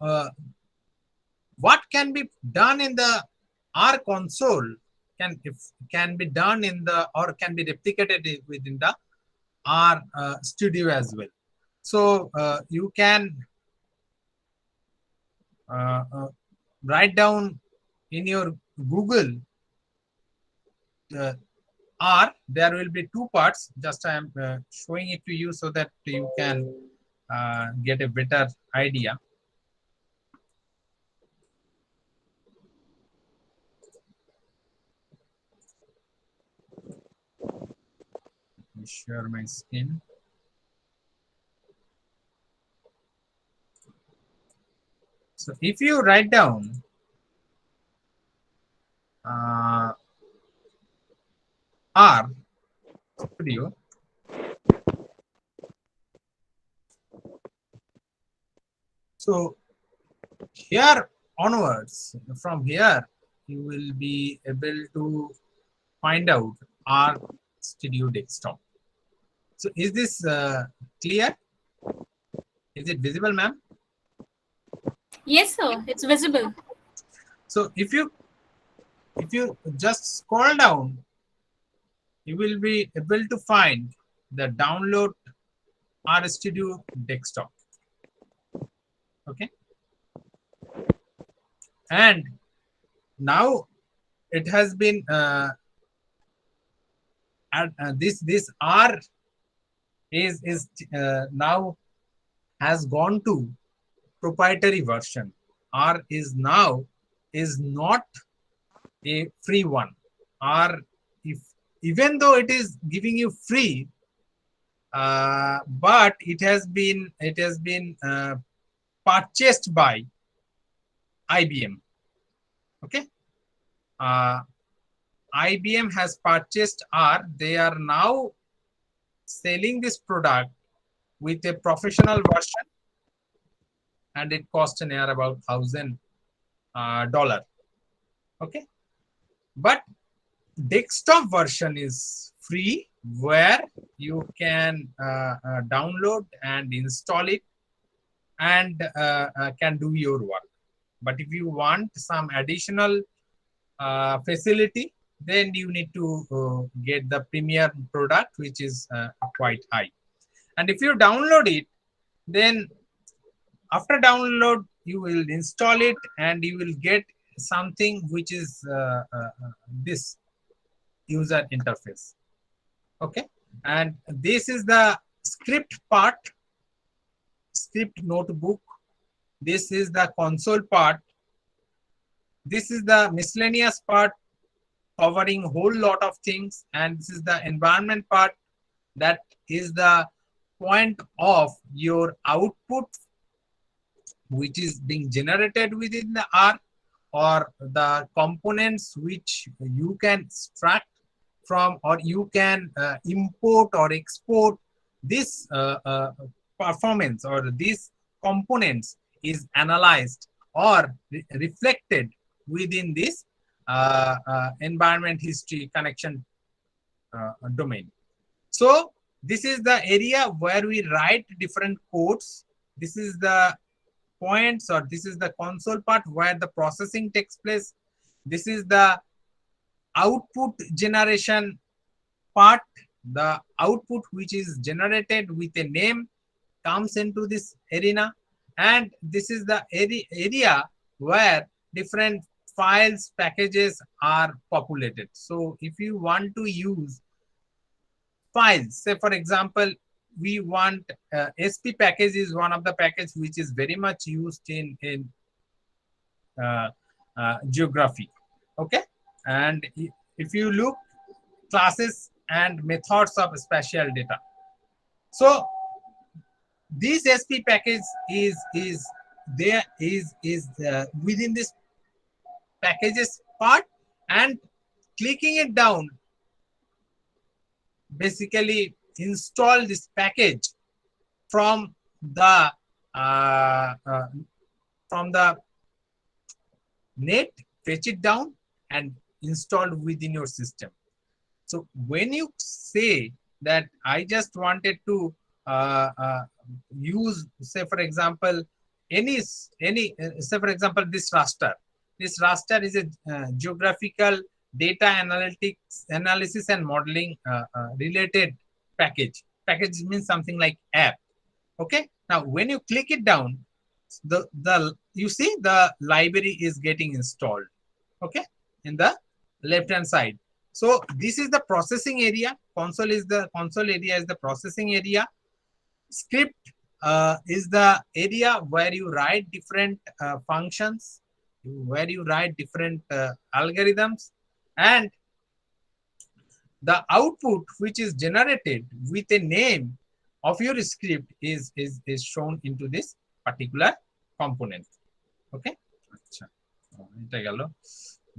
what can be done in the R console can be done in the or can be replicated within the R Studio as well. So you can write down in your Google R. There will be two parts. Just I am showing it to you so that you can get a better idea. Let me share my screen. So if you write down R Studio, so here onwards, from here you will be able to find out R Studio Desktop. So is this clear? Is it visible, ma'am? Yes, sir. It's visible. So if you just scroll down, you will be able to find the download R Studio Desktop. Okay, and now it has been this R is now has gone to proprietary version. R is now is not a free one. R, even though it is giving you free, but it has been purchased by IBM. Okay, IBM has purchased R. They are now selling this product with a professional version, and it costs near about $1,000. Okay, but desktop version is free, where you can download and install it and can do your work. But if you want some additional facility, then you need to get the premium product, which is quite high. And if you download it, then after download you will install it and you will get something which is this user interface. Okay, and this is the script part, script notebook. This is the console part. This is the miscellaneous part, covering a whole lot of things, and this is the environment part. That is the point of your output, which is being generated within the R, or the components which you can extract from, or you can import or export this performance, or these components is analyzed or reflected within this environment history connection domain. So this is the area where we write different codes. This is the points, or this is the console part where the processing takes place. This is the output generation part. The output which is generated with a name comes into this arena, and this is the area where different files, packages are populated. So if you want to use files, say for example, we want SP package is one of the packages which is very much used in geography. Okay, and if you look classes and methods of spatial data, so this SP package is within this packages part, and clicking it down basically install this package from the net, fetch it down and install within your system. So when you say that I just wanted to use, say for example, say for example this raster. This raster is a geographical data analysis and modeling related package. Package means something like app. Okay. Now when you click it down, you see the library is getting installed. Okay, in the left hand side. So this is the processing area. Console area is the processing area. Script is the area where you write different functions, where you write different algorithms, and the output which is generated with a name of your script is shown into this particular component. Okay.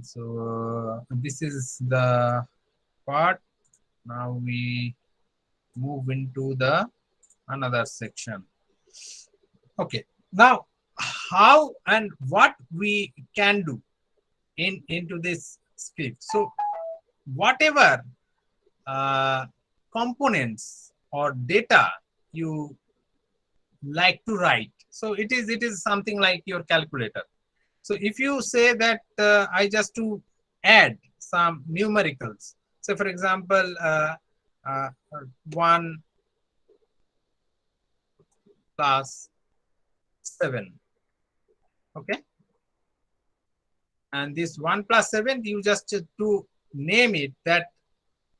So this is the part. Now we move into the another section. Okay. Now how and what we can do into this script. So whatever components or data you like to write, so it is something like your calculator. So if you say that I just to add some numericals, so for example 1 plus 7, okay, and this 1 plus 7, you just to name it that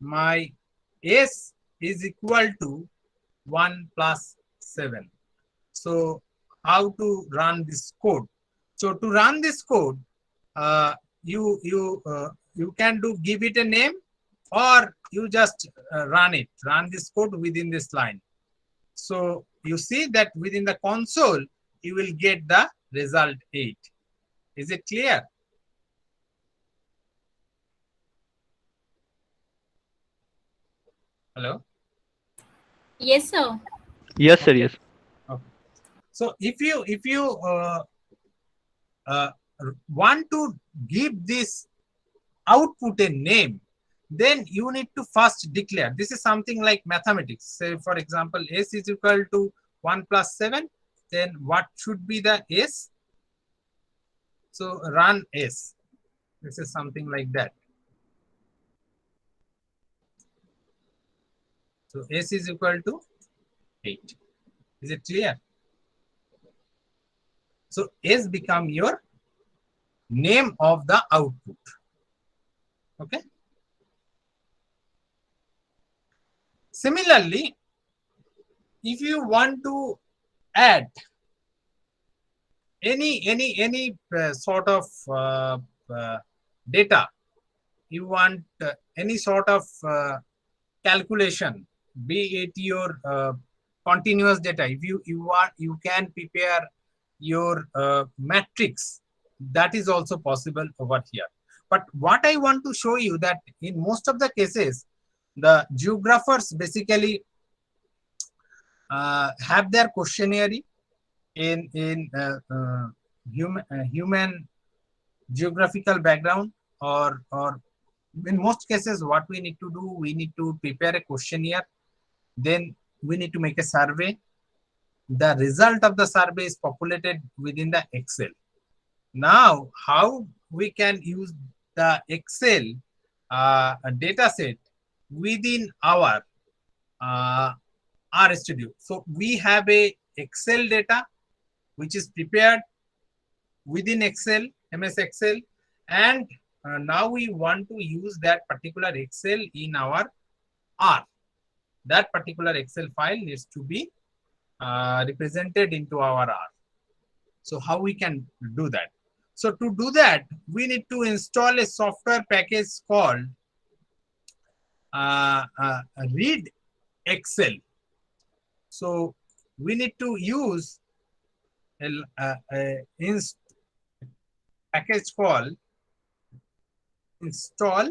my S is equal to 1 plus 7. So how to run this code? So to run this code, you can give it a name, or you just run this code within this line. So you see that within the console, you will get the result 8. Is it clear? Hello? Yes, sir. Yes, sir. Yes. Okay. So if you want to give this output a name, then you need to first declare. This is something like mathematics. Say for example, S is equal to 1 plus 7. Then what should be the S? So run S. This is something like that. So S is equal to 8. Is it clear? So S become your name of the output. Okay. Similarly, if you want to add any sort of data, you want any sort of calculation, be it your continuous data. If you can prepare your matrix that is also possible over here. But what I want to show you that in most of the cases, the geographers basically have their questionnaire in human geographical background, or in most cases what we need to do, we need to prepare a questionnaire, then we need to make a survey. The result of the survey is populated within the Excel. Now, how we can use the Excel data set within our RStudio? So we have a Excel data which is prepared within Excel, MS Excel, and now we want to use that particular Excel in our R. That particular Excel file needs to be represented into our R. So how we can do that? So to do that, we need to install a software package called Read Excel. So we need to use a package called install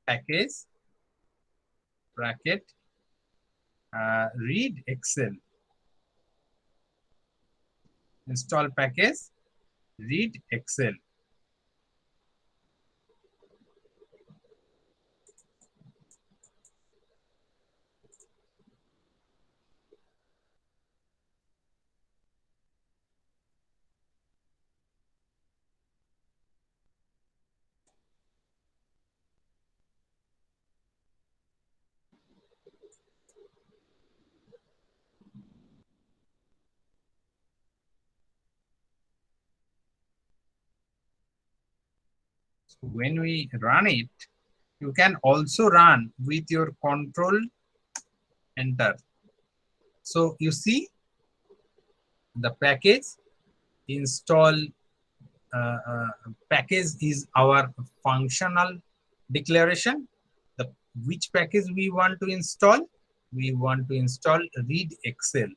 package bracket Read Excel. Install package Read Excel. So when we run it, you can also run with your control enter. So you see the package install package is our functional declaration. Which package we want to install? We want to install Read Excel.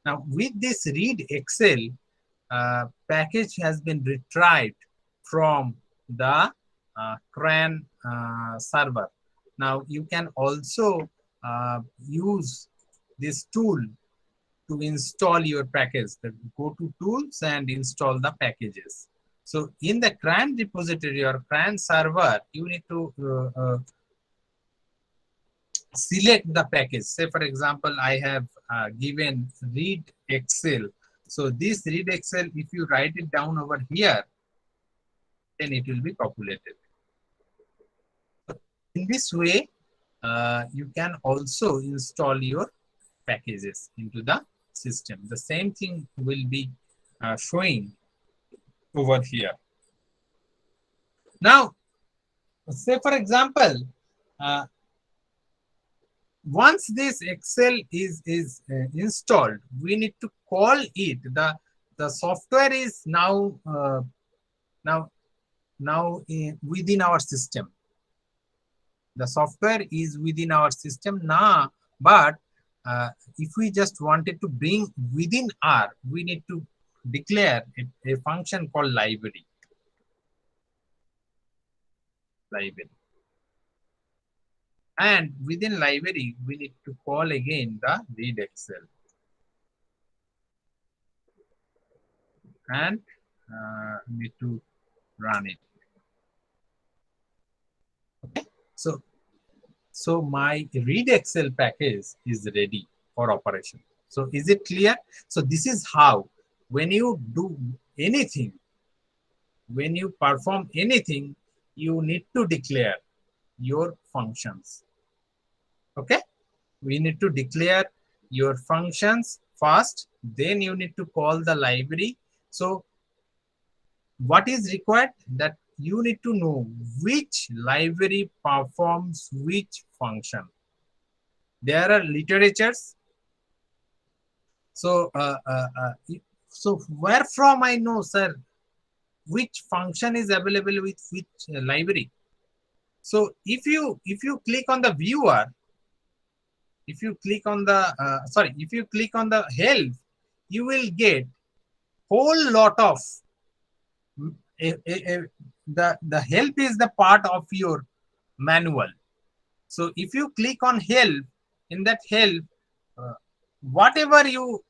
Now with this Read Excel package has been retrieved from the CRAN server. Now you can also use this tool to install your package. Go to tools and install the packages. So in the CRAN repository or CRAN server, you need to select the package. Say for example, I have given Read Excel. So this Read Excel, if you write it down over here, then it will be populated. In this way, you can also install your packages into the system. The same thing will be showing over here. Now, say for example, once this Excel is installed, we need to call it. The software is now within our system. The software is within our system now, but if we just wanted to bring within R, we need to declare a function called library. And within library, we need to call again the Read Excel. And need to run it. Okay, so my Read Excel package is ready for operation. So is it clear? So this is how, when you do anything, when you perform anything, you need to declare your functions. Okay, we need to declare your functions first, then you need to call the library. So what is required? That you need to know which library performs which function. There are literatures. So so where from I know, sir, which function is available with which library? So if you click on the viewer, if you click on the if you click on the help, you will get whole lot of the help is the part of your manual. So if you click on help, in that help, whatever you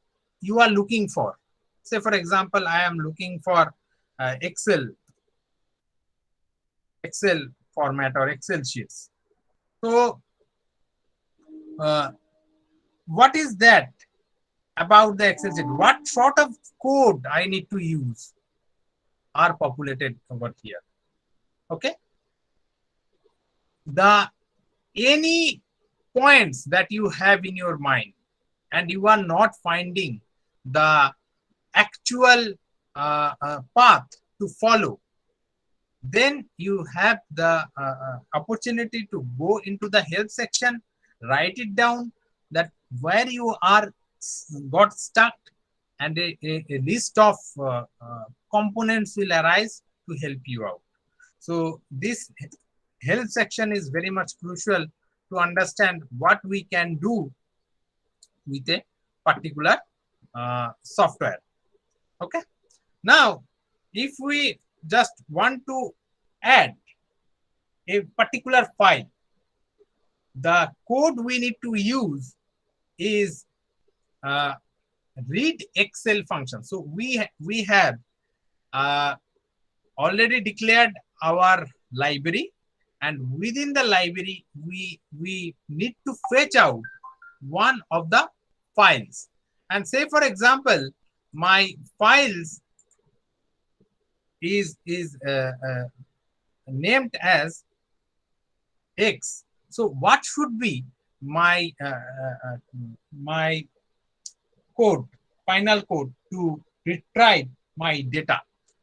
are looking for, say for example, I am looking for Excel format or Excel sheets. So what is that about the Excel sheet? What sort of code I need to use are populated over here. Okay. The any points that you have in your mind and you are not finding the actual path to follow, then you have the opportunity to go into the help section, write it down that where you are got stuck, and a list of components will arise to help you out. So this help section is very much crucial to understand what we can do with a particular software. Okay. Now, if we just want to add a particular file, the code we need to use is read Excel function. So we have already declared our library, and within the library we need to fetch out one of the files. And say for example, my files is named as X. So what should be my my code, final code to retrieve my data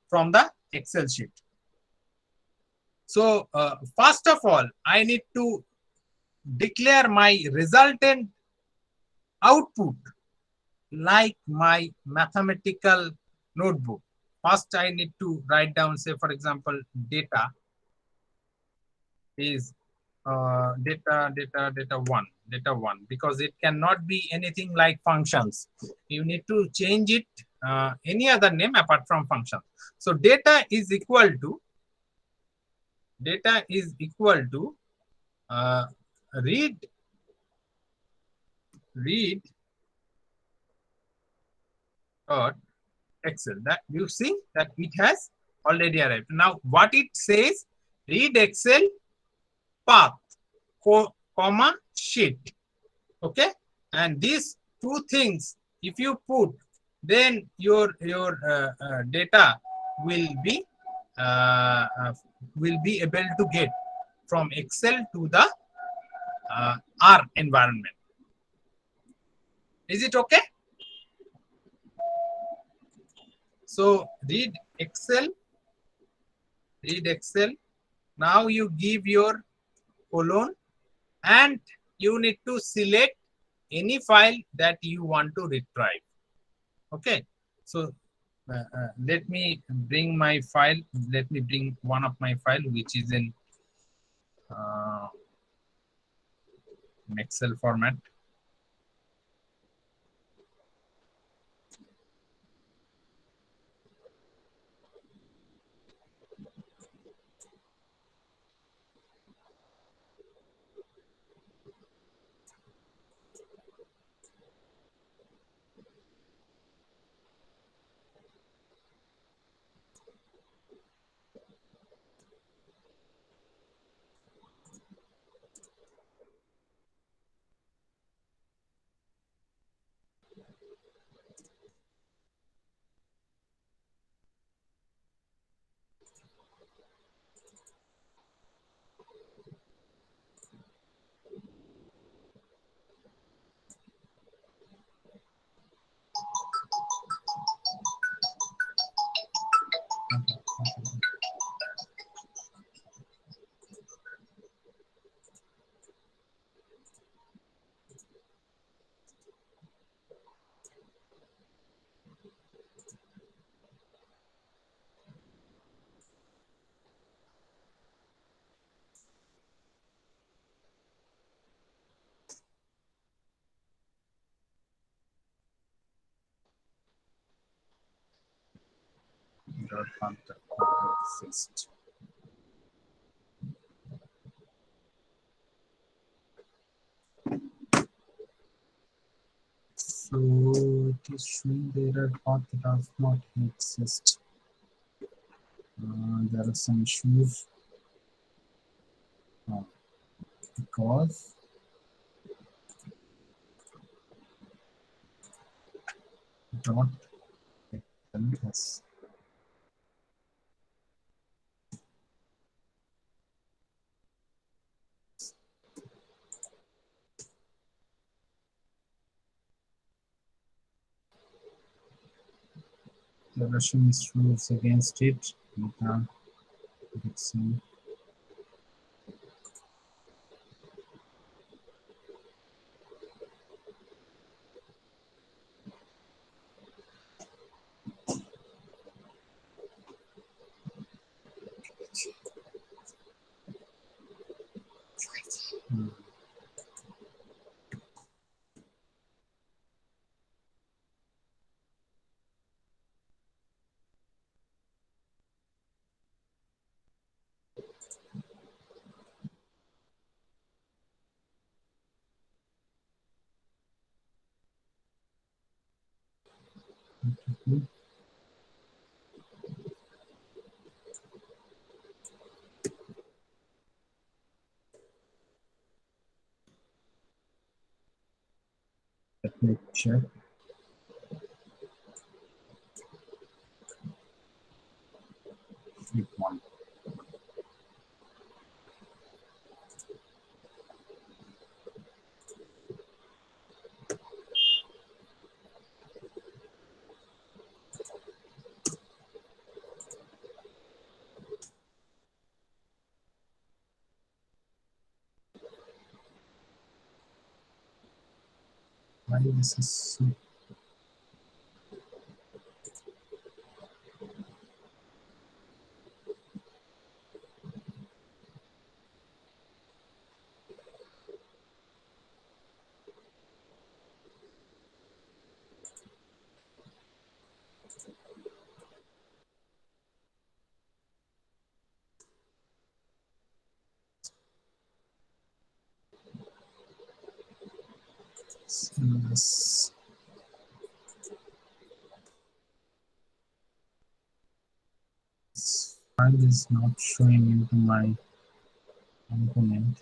from the Excel sheet? So first of all, I need to declare my resultant output like my mathematical notebook. First, I need to write down, say for example, data is data one, because it cannot be anything like functions. You need to change it any other name apart from function. So data is equal to read dot Excel. That you see that it has already arrived. Now what it says, read Excel path comma sheet. Okay, and these two things if you put, then your data will be able to get from Excel to the R environment. Is it okay? So read Excel. Now you give your colon and you need to select any file that you want to retrieve. Okay, so let me bring my file. Let me bring one of my file which is in Excel format. or can't exist. So it is showing the error path does not exist. There are some issues because dot has the Russian issues against it. Dixon. Let me check. One. Why this is so this file is not showing into my component.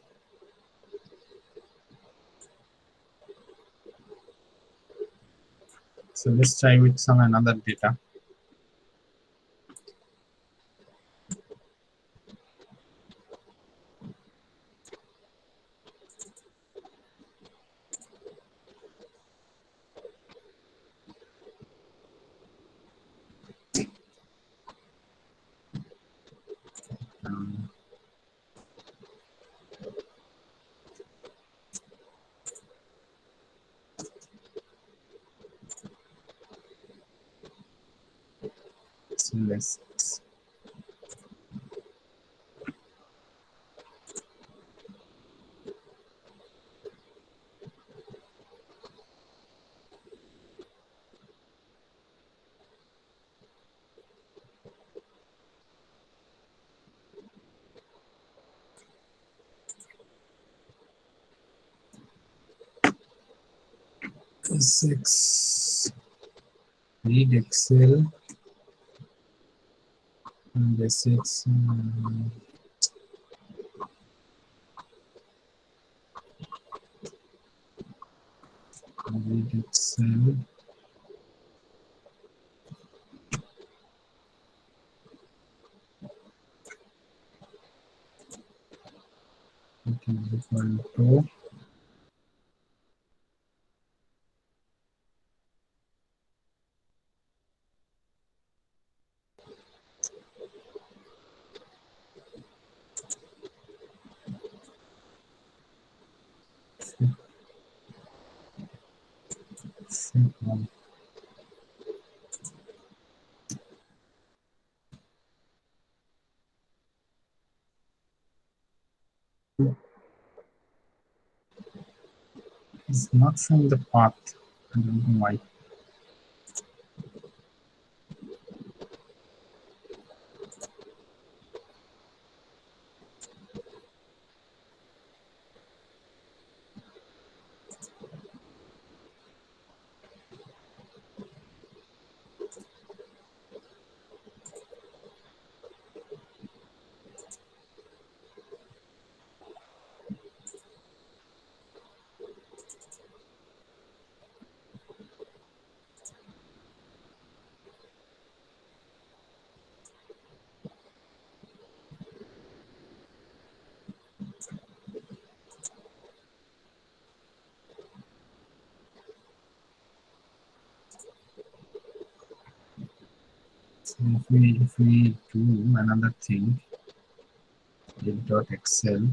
So let's try with some another data. So let's S6 read Excel and S6 read Excel. It is equal to it's not showing the path. I don't know why. if we do another thing, lit.excel.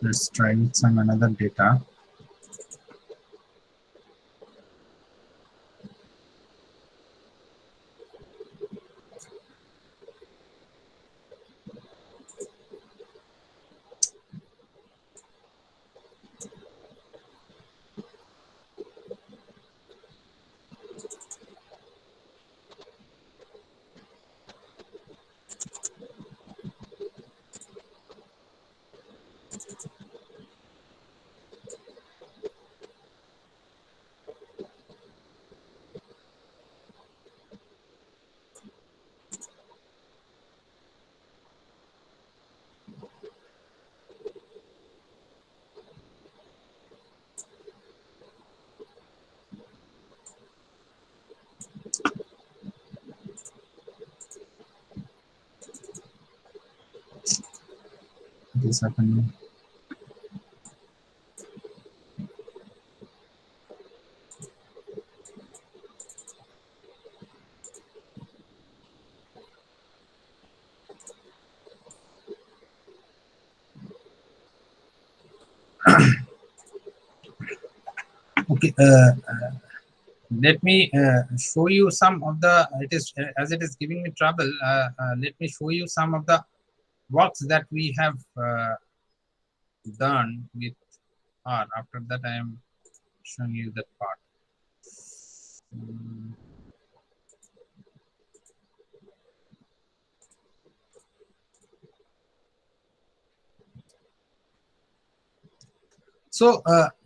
Let's try with some another data. It is happening. Okay, let me show you some of the, it is as it is giving me trouble, let me show you some of the works that we have done with R. After that I am showing you that part. So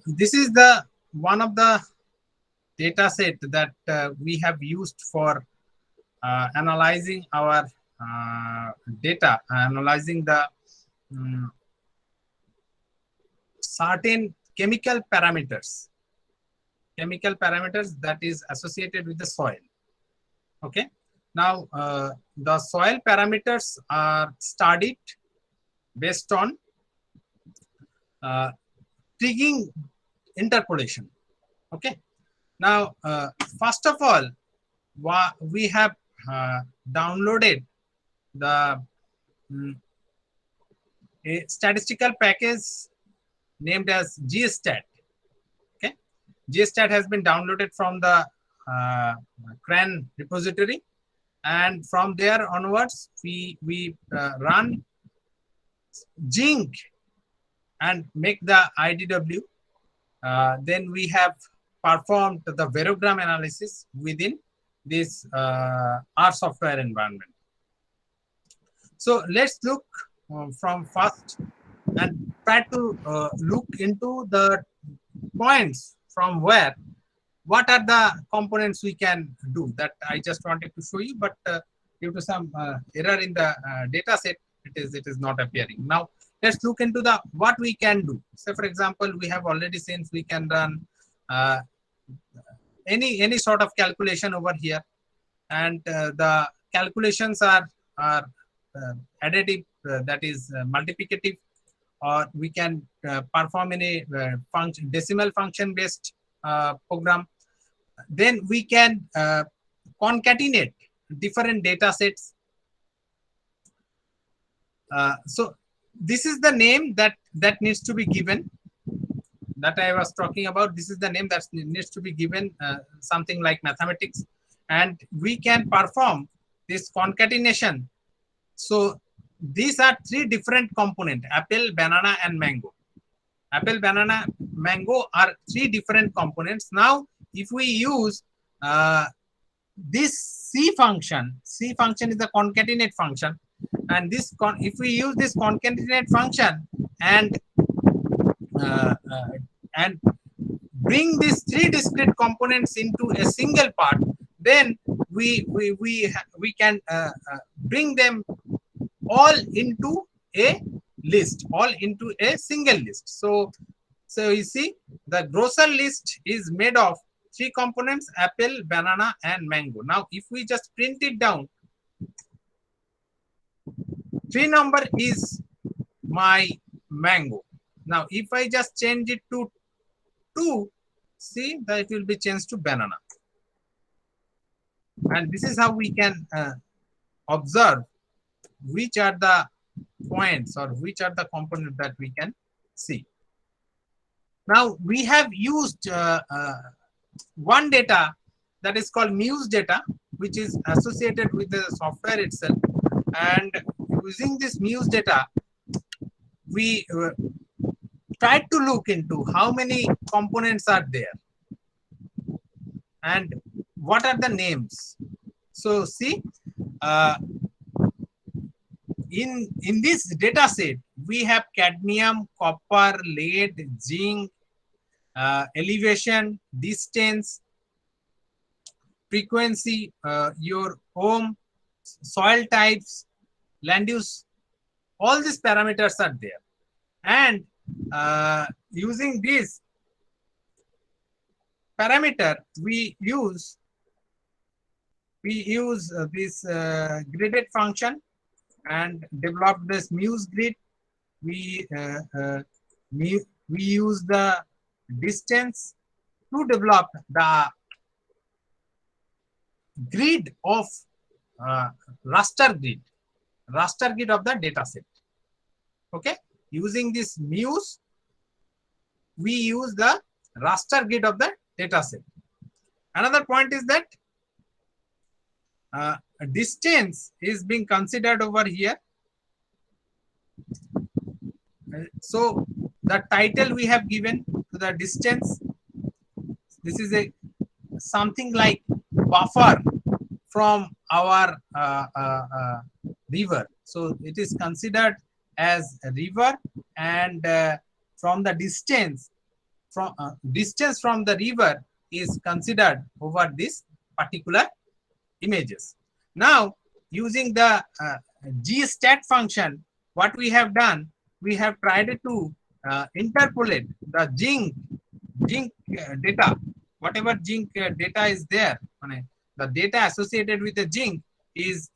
this is the one of the data set that we have used for analyzing our data, analyzing the certain chemical parameters that is associated with the soil. Okay, now the soil parameters are studied based on triggering interpolation. Okay, now first of all, we have downloaded the a statistical package named as gstat. Okay, gstat has been downloaded from the CRAN repository, and from there onwards we run zinc and make the IDW. Then we have performed the variogram analysis within this R software environment. So let's look from first and try to look into the points from where, what are the components we can do. That I just wanted to show you, but due to some error in the data set, it is not appearing. Now let's look into the what we can do. So for example, we have already seen we can run any sort of calculation over here, and the calculations are additive, that is multiplicative, or we can perform in a decimal function based program. Then we can concatenate different data sets. So this is the name that needs to be given, that I was talking about. This is the name that needs to be given, something like mathematics, and we can perform this concatenation. So these are three different components: apple, banana, and mango. Apple, banana, mango are three different components. Now if we use this C function is the concatenate function, and this if we use this concatenate function and bring these three discrete components into a single part, then we can bring them all into a list, all into a single list. So you see, the grocer list is made of three components: apple, banana, and mango. Now if we just print it down, 3 number is my mango. Now, if I just change it to 2, see that it will be changed to banana. And this is how we can observe which are the points or which are the components that we can see. Now, we have used one data that is called Muse data, which is associated with the software itself. And using this Muse data, we tried to look into how many components are there and what are the names. So see, in this data set, we have cadmium, copper, lead, zinc, elevation, distance, frequency, your ohm, soil types, land use, all these parameters are there. And using this parameter, we use this gridded function and develop this Muse grid. We use the distance to develop the grid of raster grid of the data set. Okay, using this Muse, we use the raster grid of the data set. Another point is that distance is being considered over here. So the title we have given to the distance, this is a something like buffer from our river. So it is considered as a river, and from the distance from the river is considered over this particular images. Now, using the gstat function, what we have done, we have tried to interpolate the zinc data, whatever zinc data is there. The data associated with the zinc is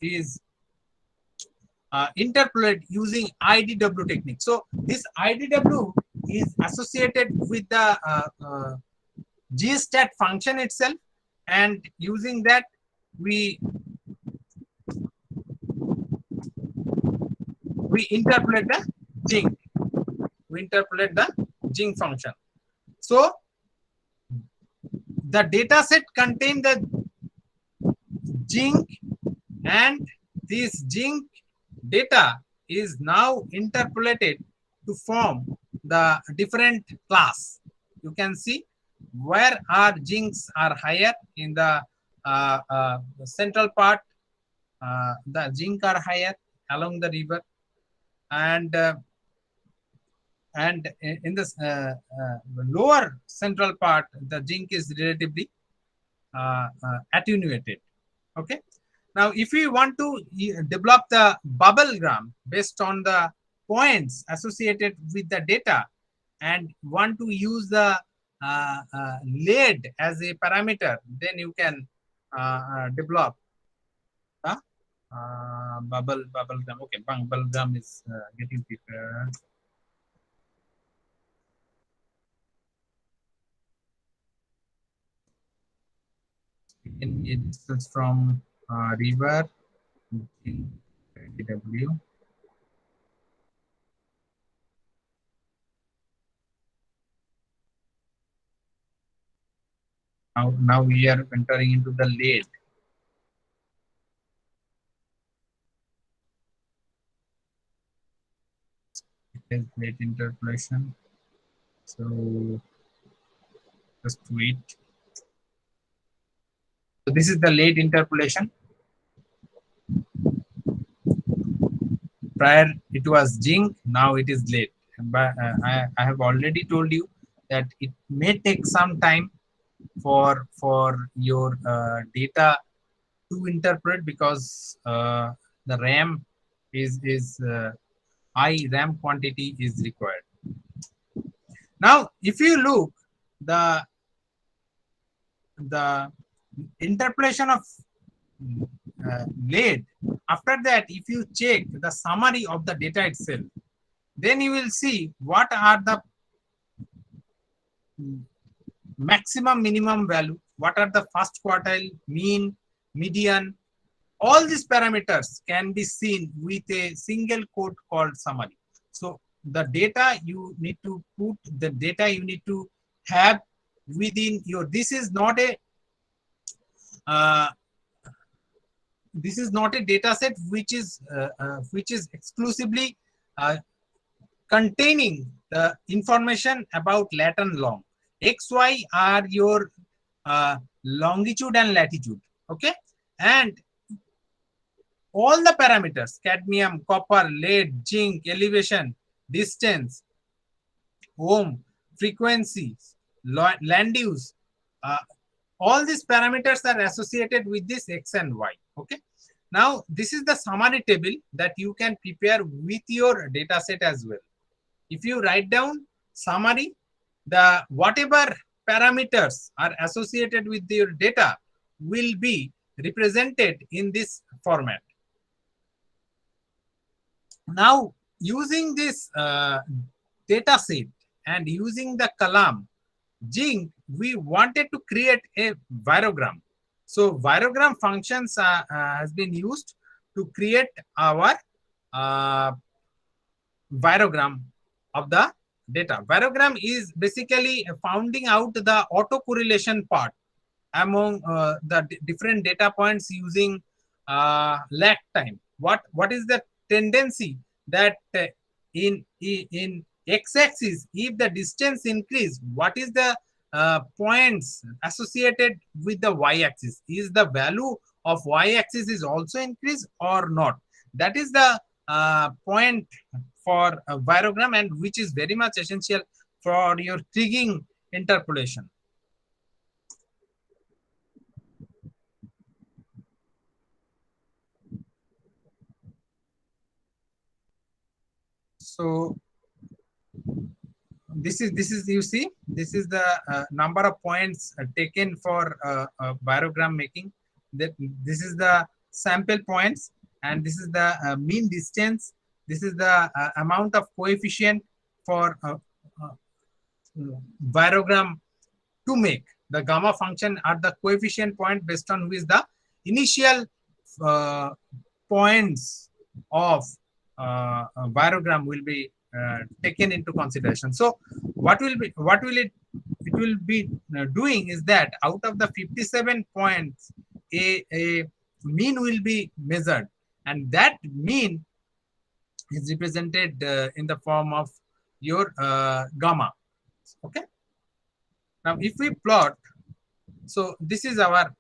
interpolate using IDW technique. So this IDW is associated with the gstat function itself, and using that we interpolate the zinc. We interpolate the zinc function. So the data set contain the zinc, and this zinc data is now interpolated to form the different class. You can see where our zincs are higher in the central part. The zinc are higher along the river, and in this lower central part, the zinc is relatively attenuated. Okay. Now, if we want to develop the bubble gram based on the points associated with the data, and want to use the lead as a parameter, then you can develop bubble gram. Okay, bubble gram is getting prepared. In distance from river, W. Now we are entering into the lead. It is late interpolation. So just wait. So this is the late interpolation. Prior it was zinc, now it is lead. But I have already told you that it may take some time for your data to interpret, because the RAM is high RAM quantity is required. Now, if you look the interpolation of lead, after that, if you check the summary of the data itself, Then you will see what are the maximum minimum value, what are the first quartile, mean, median. All these parameters can be seen with a single code called summary. So the data you need to put, the data you need to have within your, this is not a data set which is exclusively containing the information about lat and long. XY are your longitude and latitude, okay, and all the parameters, cadmium, copper, lead, zinc, elevation, distance, ohm, frequency, land use, all these parameters are associated with this X and Y, okay. Now this is the summary table that you can prepare with your data set as well. If you write down summary, the whatever parameters are associated with your data will be represented in this format. Now using this data set and using the column zinc, we wanted to create a virogram. So virogram functions has been used to create our virogram of the data. Virogram is basically finding out the autocorrelation part among the different data points using lag time. What is the tendency that in x-axis, if the distance increase, what is the points associated with the y-axis? Is the value of y-axis is also increased or not? That is the point for a virogram, and which is very much essential for your Kriging interpolation. So this is you see, this is the number of points taken for virogram making. That this is the sample points, and this is the mean distance. This is the amount of coefficient for virogram to make. The gamma function are the coefficient point based on which the initial points of virogram will be taken into consideration. So what will it will be doing is that out of the 57 points, a mean will be measured, and that mean is represented in the form of your gamma. Okay. Now if we plot, so this is our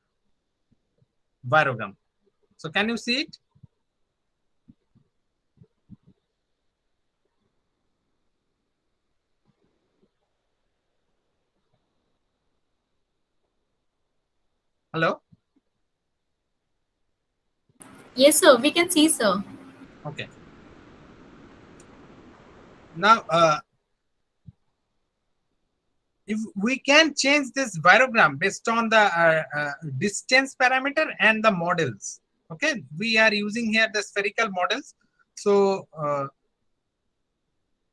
virogram. So can you see it? Hello? Yes, sir. We can see, sir. Okay. Now, if we can change this virogram based on the distance parameter and the models. Okay, we are using here the spherical models. So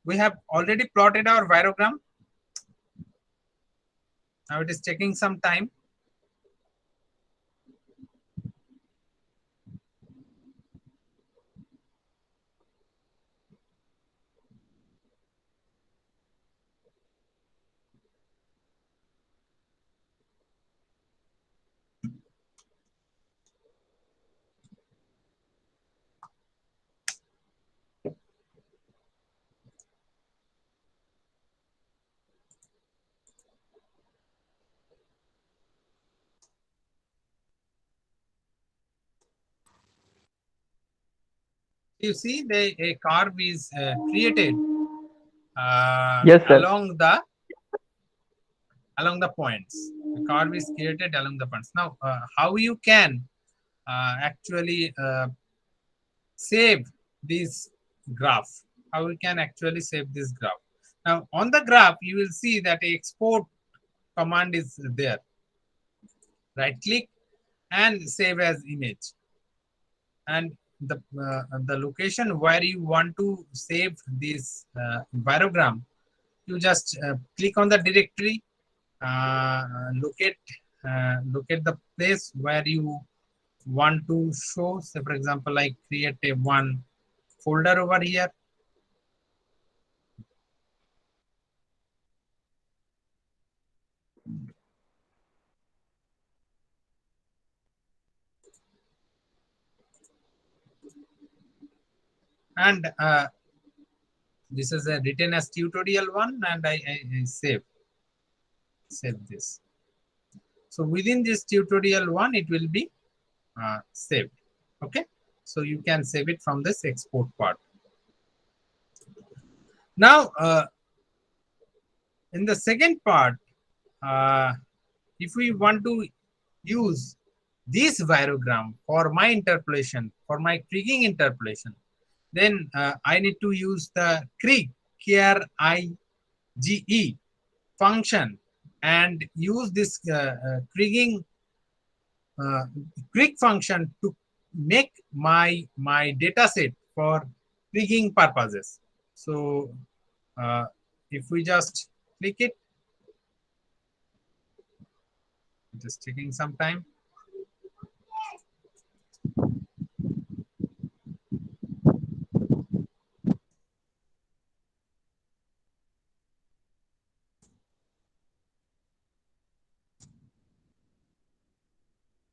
we have already plotted our virogram. Now it is taking some time. You see, a curve is created Yes, sir. along the points. The curve is created along the points. Now, how you can actually save this graph? How we can actually save this graph? Now, on the graph, you will see that a export command is there. Right click and save as image. And the location where you want to save this envirogram, you just click on the directory, locate the place where you want to show. Say for example, I create a one folder over here. And this is a written as tutorial one, and I save this. So within this tutorial one, it will be saved. Okay, so you can save it from this export part. Now in the second part, if we want to use this virogram for my interpolation, for my kriging interpolation, then I need to use the 𝐾𝐬𝐬𝐢𝐜 function and use this kriging Krg function to make my data set for kriging purposes. So if we just click it, just taking some time.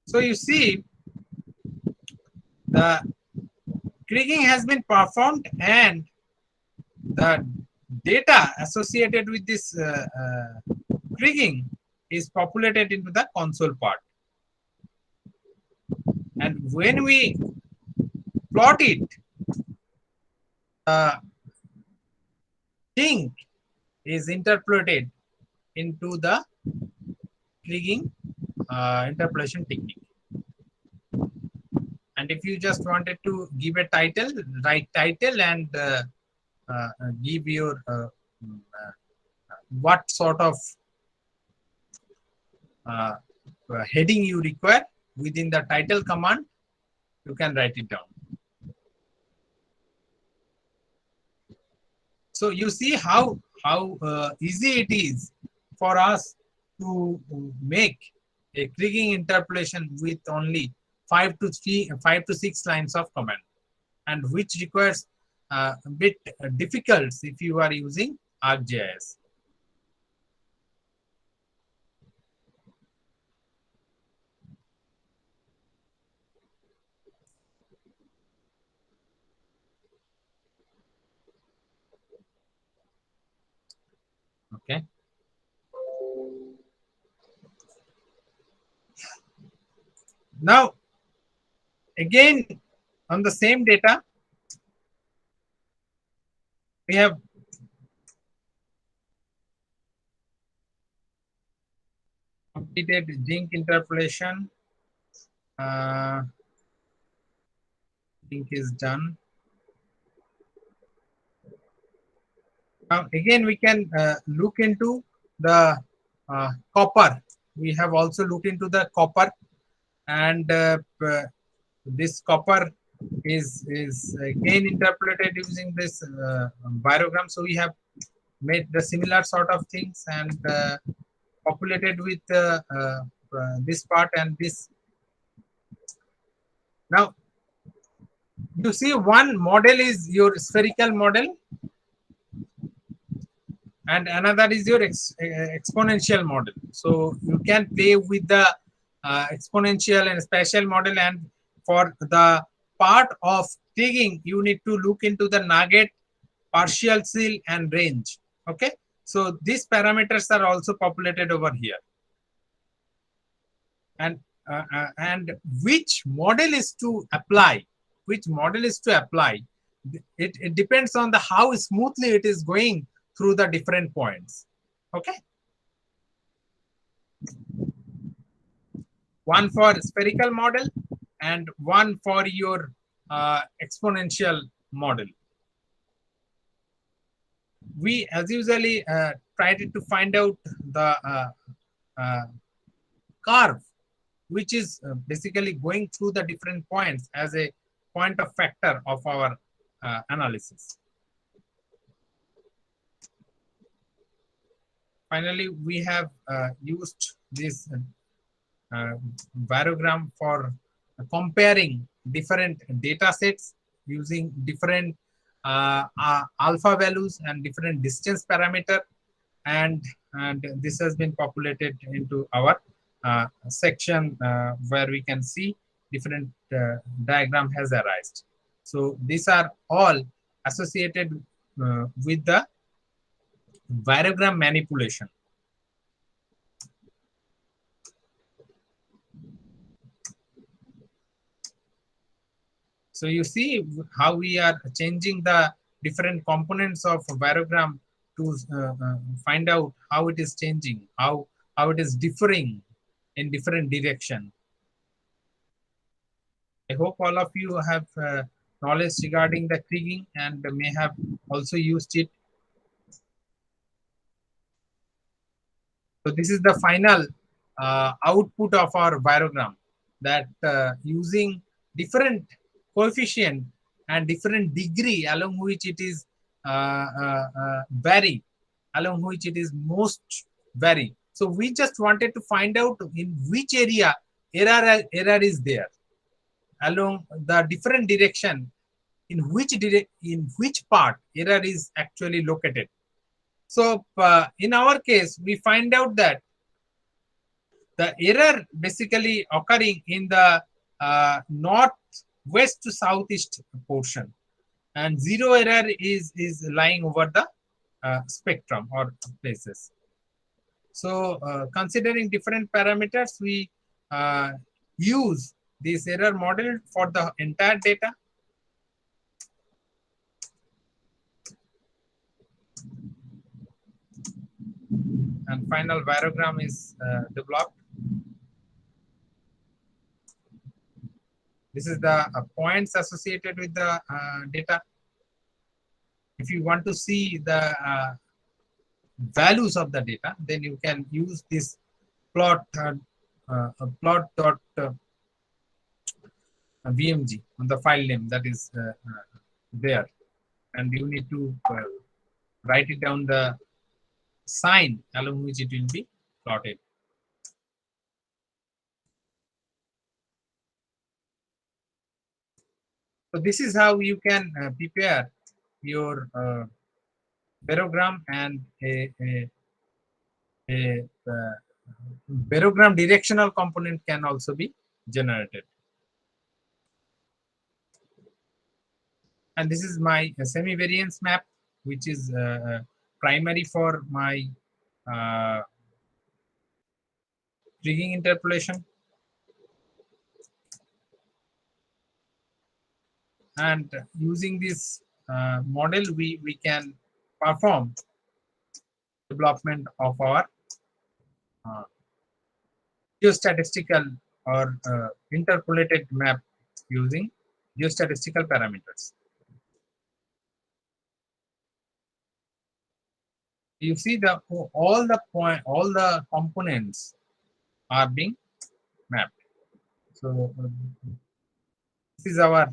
So you see, the kriging has been performed and the data associated with this kriging is populated into the console part. And when we plot it, thing is interpolated into the kriging interpolation technique. And if you just wanted to give a title, write title and give your what sort of heading you require within the title command, you can write it down. So you see how easy it is for us to make a kriging interpolation with only 5 to 6 lines of command, and which requires a bit difficult if you are using ArcGIS. Okay. Now, again, on the same data, we have completed zinc interpolation. Zinc is done. Now, again, we can look into the copper. We have also looked into the copper, and this copper is again interpolated using this virogram. So we have made the similar sort of things and populated with this part and this. Now you see, one model is your spherical model and another is your exponential model. So you can play with the exponential and spatial model, and for the part of kriging, you need to look into the nugget, partial seal, and range. Okay, so these parameters are also populated over here. And which model is to apply? Which model is to apply? It depends on the how smoothly it is going through the different points. Okay. One for spherical model and one for your exponential model. We as usually tried to find out the curve which is basically going through the different points as a point of factor of our analysis. Finally, we have used this variogram for comparing different data sets using different alpha values and different distance parameter, and this has been populated into our section where we can see different diagram has arisen. So these are all associated with the variogram manipulation. So you see how we are changing the different components of variogram to find out how it is changing, how it is differing in different direction. I hope all of you have knowledge regarding the kriging and may have also used it. So this is the final output of our variogram, that using different coefficient and different degree along which it is vary, along which it is most vary. So we just wanted to find out in which area error is there along the different direction, in which part error is actually located. So in our case, we find out that the error basically occurring in the northwest to southeast portion, and zero error is lying over the spectrum or places. So considering different parameters, we use this error model for the entire data. And final variogram is developed. This is the points associated with the data. If you want to see the values of the data, then you can use this plot VMG on the file name that is there, and you need to write it down the sign along which it will be plotted. So this is how you can prepare your variogram, and a variogram directional component can also be generated. And this is my semi-variance map, which is primary for my kriging interpolation. And using this model, we can perform development of our geostatistical or interpolated map using geostatistical parameters. You see all the components are being mapped. So this is our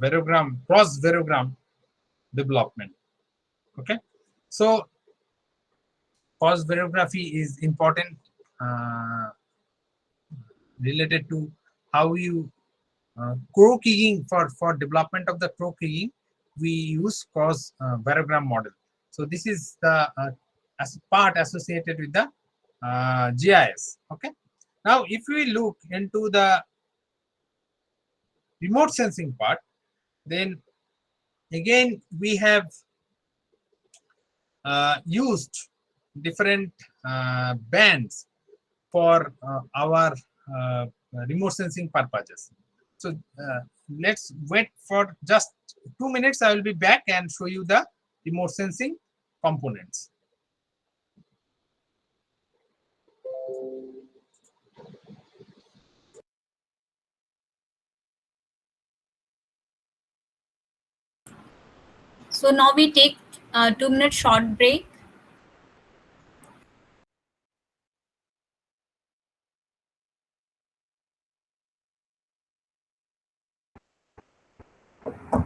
variogram, cross variogram development. Okay, so cross variography is important related to how you 𝐾𝐀 for development of the 𝐾𝐀, we use cross variogram model. So this is the part associated with the GIS. Okay, now if we look into the remote sensing part, then again we have used different bands for our remote sensing purposes. So let's wait for just 2 minutes. I will be back and show you the remote sensing components. So now we take a 2-minute short break.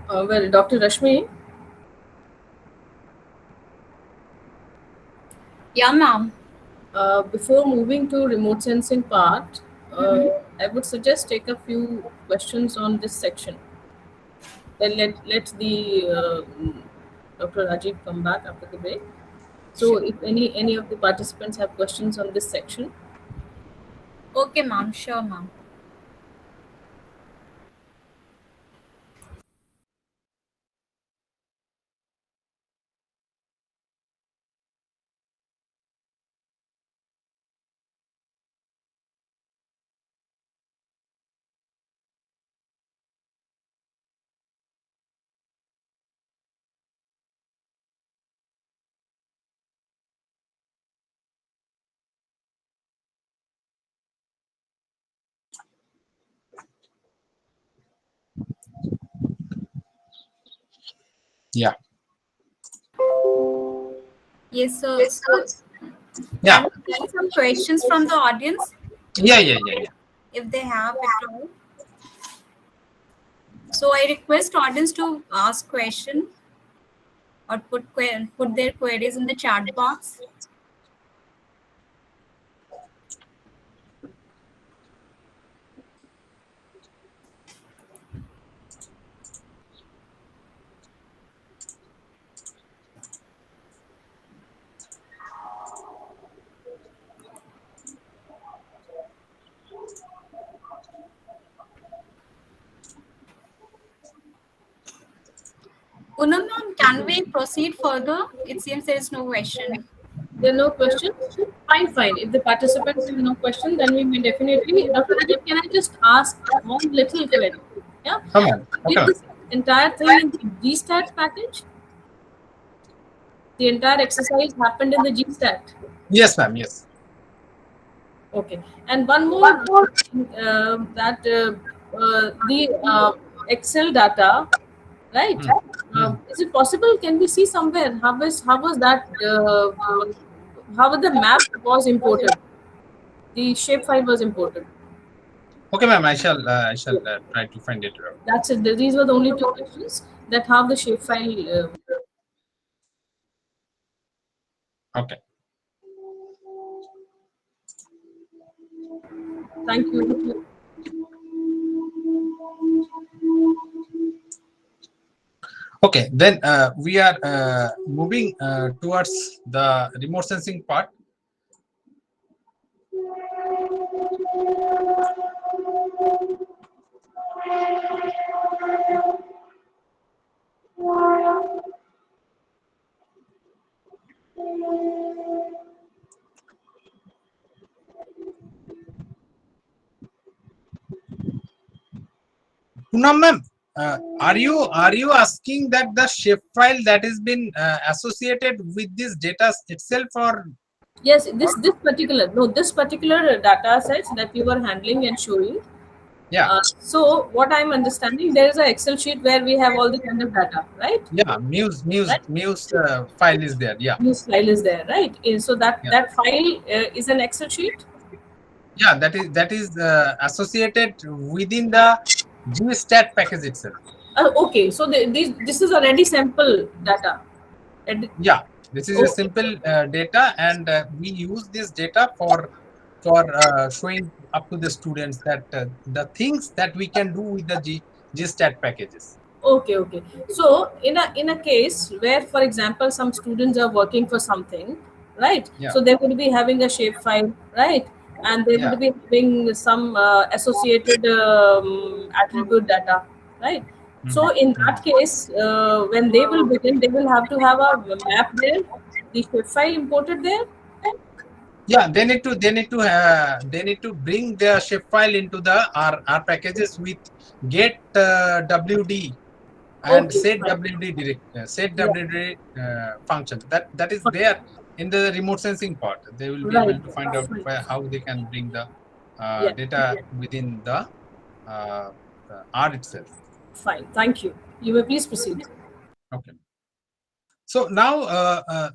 Well, Dr. Rashmi, Yeah, ma'am. before moving to remote sensing part, I would suggest take a few questions on this section. Then let the Dr. Rajiv come back after the break. So, if any of the participants have questions on this section, Okay, ma'am. Sure, ma'am. Yeah. Yes, sir. So, Yeah. can we take some questions from the audience Yeah. if they have it all? So, I request audience to ask question or put their queries in the chat box. Poonam ma'am, can we proceed further? It seems there is no question. there are no questions. Fine. If the participants have no question, then we may definitely. Dr. Rajiv, can I just ask one little query? Yeah. Come on. Is Okay. this entire thing in the GSTAT package? The entire exercise happened in the GSTAT. Yes, ma'am. Yes. Okay. And one more thing, that the Excel data, right? Is it possible? Can we see somewhere how was that? How the map was imported? The shapefile was imported. Okay, ma'am. I shall try to find it out. That's it. These were the only two questions that have the shapefile. Okay. Thank you. Okay, then we are moving towards the remote sensing part. Poonam ma'am, are you asking that the shapefile that has been associated with this data itself, or Yes, this particular data sets that you were handling and showing. yeah? So what I'm understanding, there is an Excel sheet where we have all the kind of data, right? Yeah, Muse file is there. Yeah, This file is there, right? So yeah, that file is an Excel sheet. yeah. That is associated within the GStat package itself. Okay, so this is already sample data. Yeah, this is a Okay, simple data, and we use this data for showing up to the students that the things that we can do with the GStat packages. okay. So in a case where, for example, some students are working for something, right? Yeah, So they would be having a shapefile, right? And they yeah. would be having some associated attribute data, right? So Mhm, in mhm. that case, when they will begin, they will have to have a map there, the shapefile imported there. Yeah, they need to bring their shapefile into the our packages with get WD and Okay, set fine. WD direct set Yeah, WD function that is fine. there in the remote sensing part. They will be Right. able to find out Fine. how they can bring the Yeah, data within uh, the R itself. fine. Thank you. You may please proceed. Okay. So now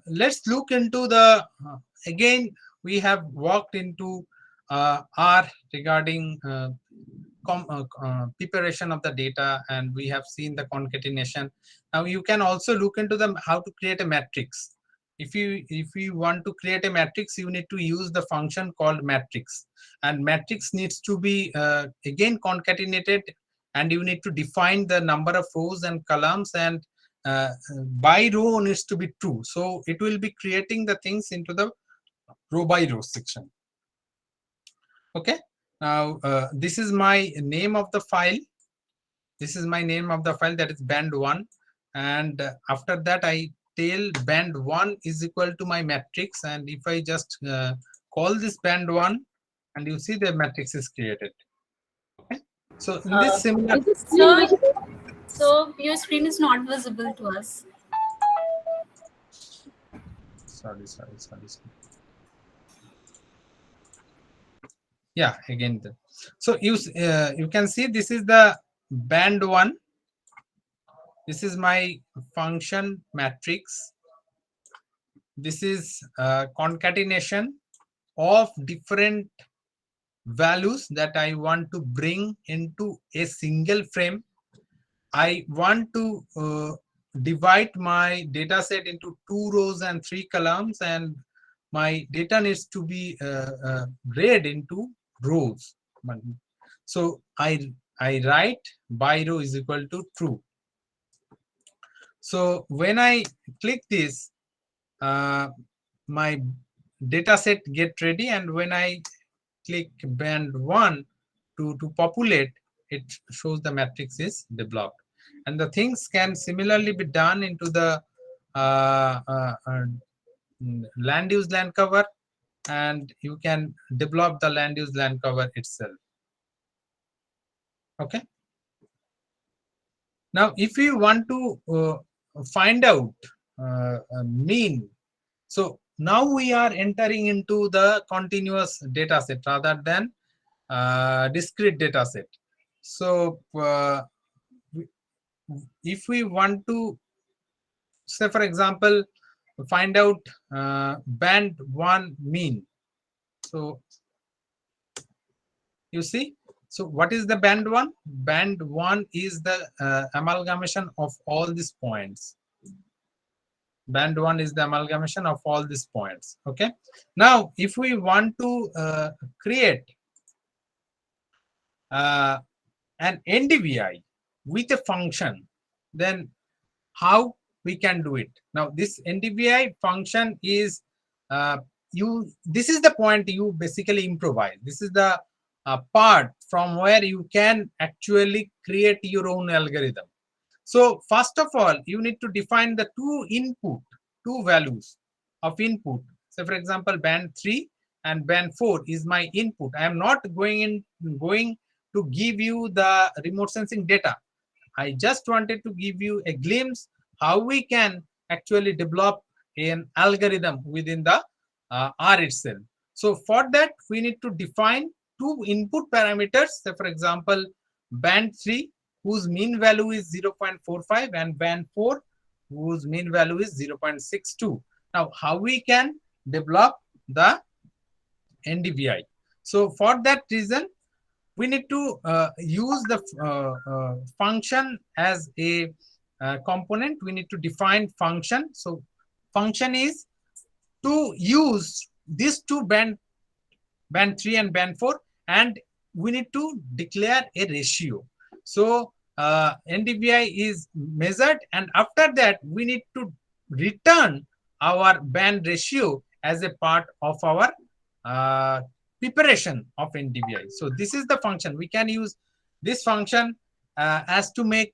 let's look into the again we have walked into R regarding preparation of the data, and we have seen the concatenation. Now you can also look into how to create a matrix. If you want to create a matrix, you need to use the function called matrix, and matrix needs to be again concatenated, and you need to define the number of rows and columns, and by row needs to be true. So it will be creating the things into the row by row section. Okay. Now this is my name of the file. This is my name of the file, that is band1, and after that I tell band1 is equal to my matrix, and if I just call this band1, and you see the matrix is created. Okay. So in this similar, So your screen is not visible to us. sorry. Yeah, again. So you can see this is the band1. This is my function matrix. This is concatenation of different values that I want to bring into a single frame. I want to divide my data set into 2 rows and 3 columns, and my data needs to be read into rows. So I write by row is equal to true. So when I click this, my data set get ready, and when I click band1 to populate, it shows the matrix is developed. And the things can similarly be done into the land use land cover, and you can develop the land use land cover itself. Okay. Now if you want to find out mean, so now we are entering into the continuous data set rather than discrete data set. So if we want to, say for example, find out band1 mean, so you see, so what is the band1? Band1 is the amalgamation of all these points. Band1 is the amalgamation of all these points. Okay. Now if we want to create an NDVI with a function, then how we can do it? Now this NDVI function is this is the point you basically improvise. This is the part from where you can actually create your own algorithm. So first of all, you need to define the two values of input. So for example, band3 and band4 is my input. I am not going to give you the remote sensing data. I just wanted to give you a glimpse how we can actually develop an algorithm within the R itself. So for that, we need to define two input parameters. So for example, band3 whose mean value is 0.45 and band4 whose mean value is 0.62. Now how we can develop the NDVI? So for that reason, we need to use the function as a component. We need to define function. So function is to use these two band 3 and band 4, and we need to declare a ratio. So NDVI is measured, and after that we need to return our band ratio as a part of our preparation of NDVI. So this is the function. We can use this function as to make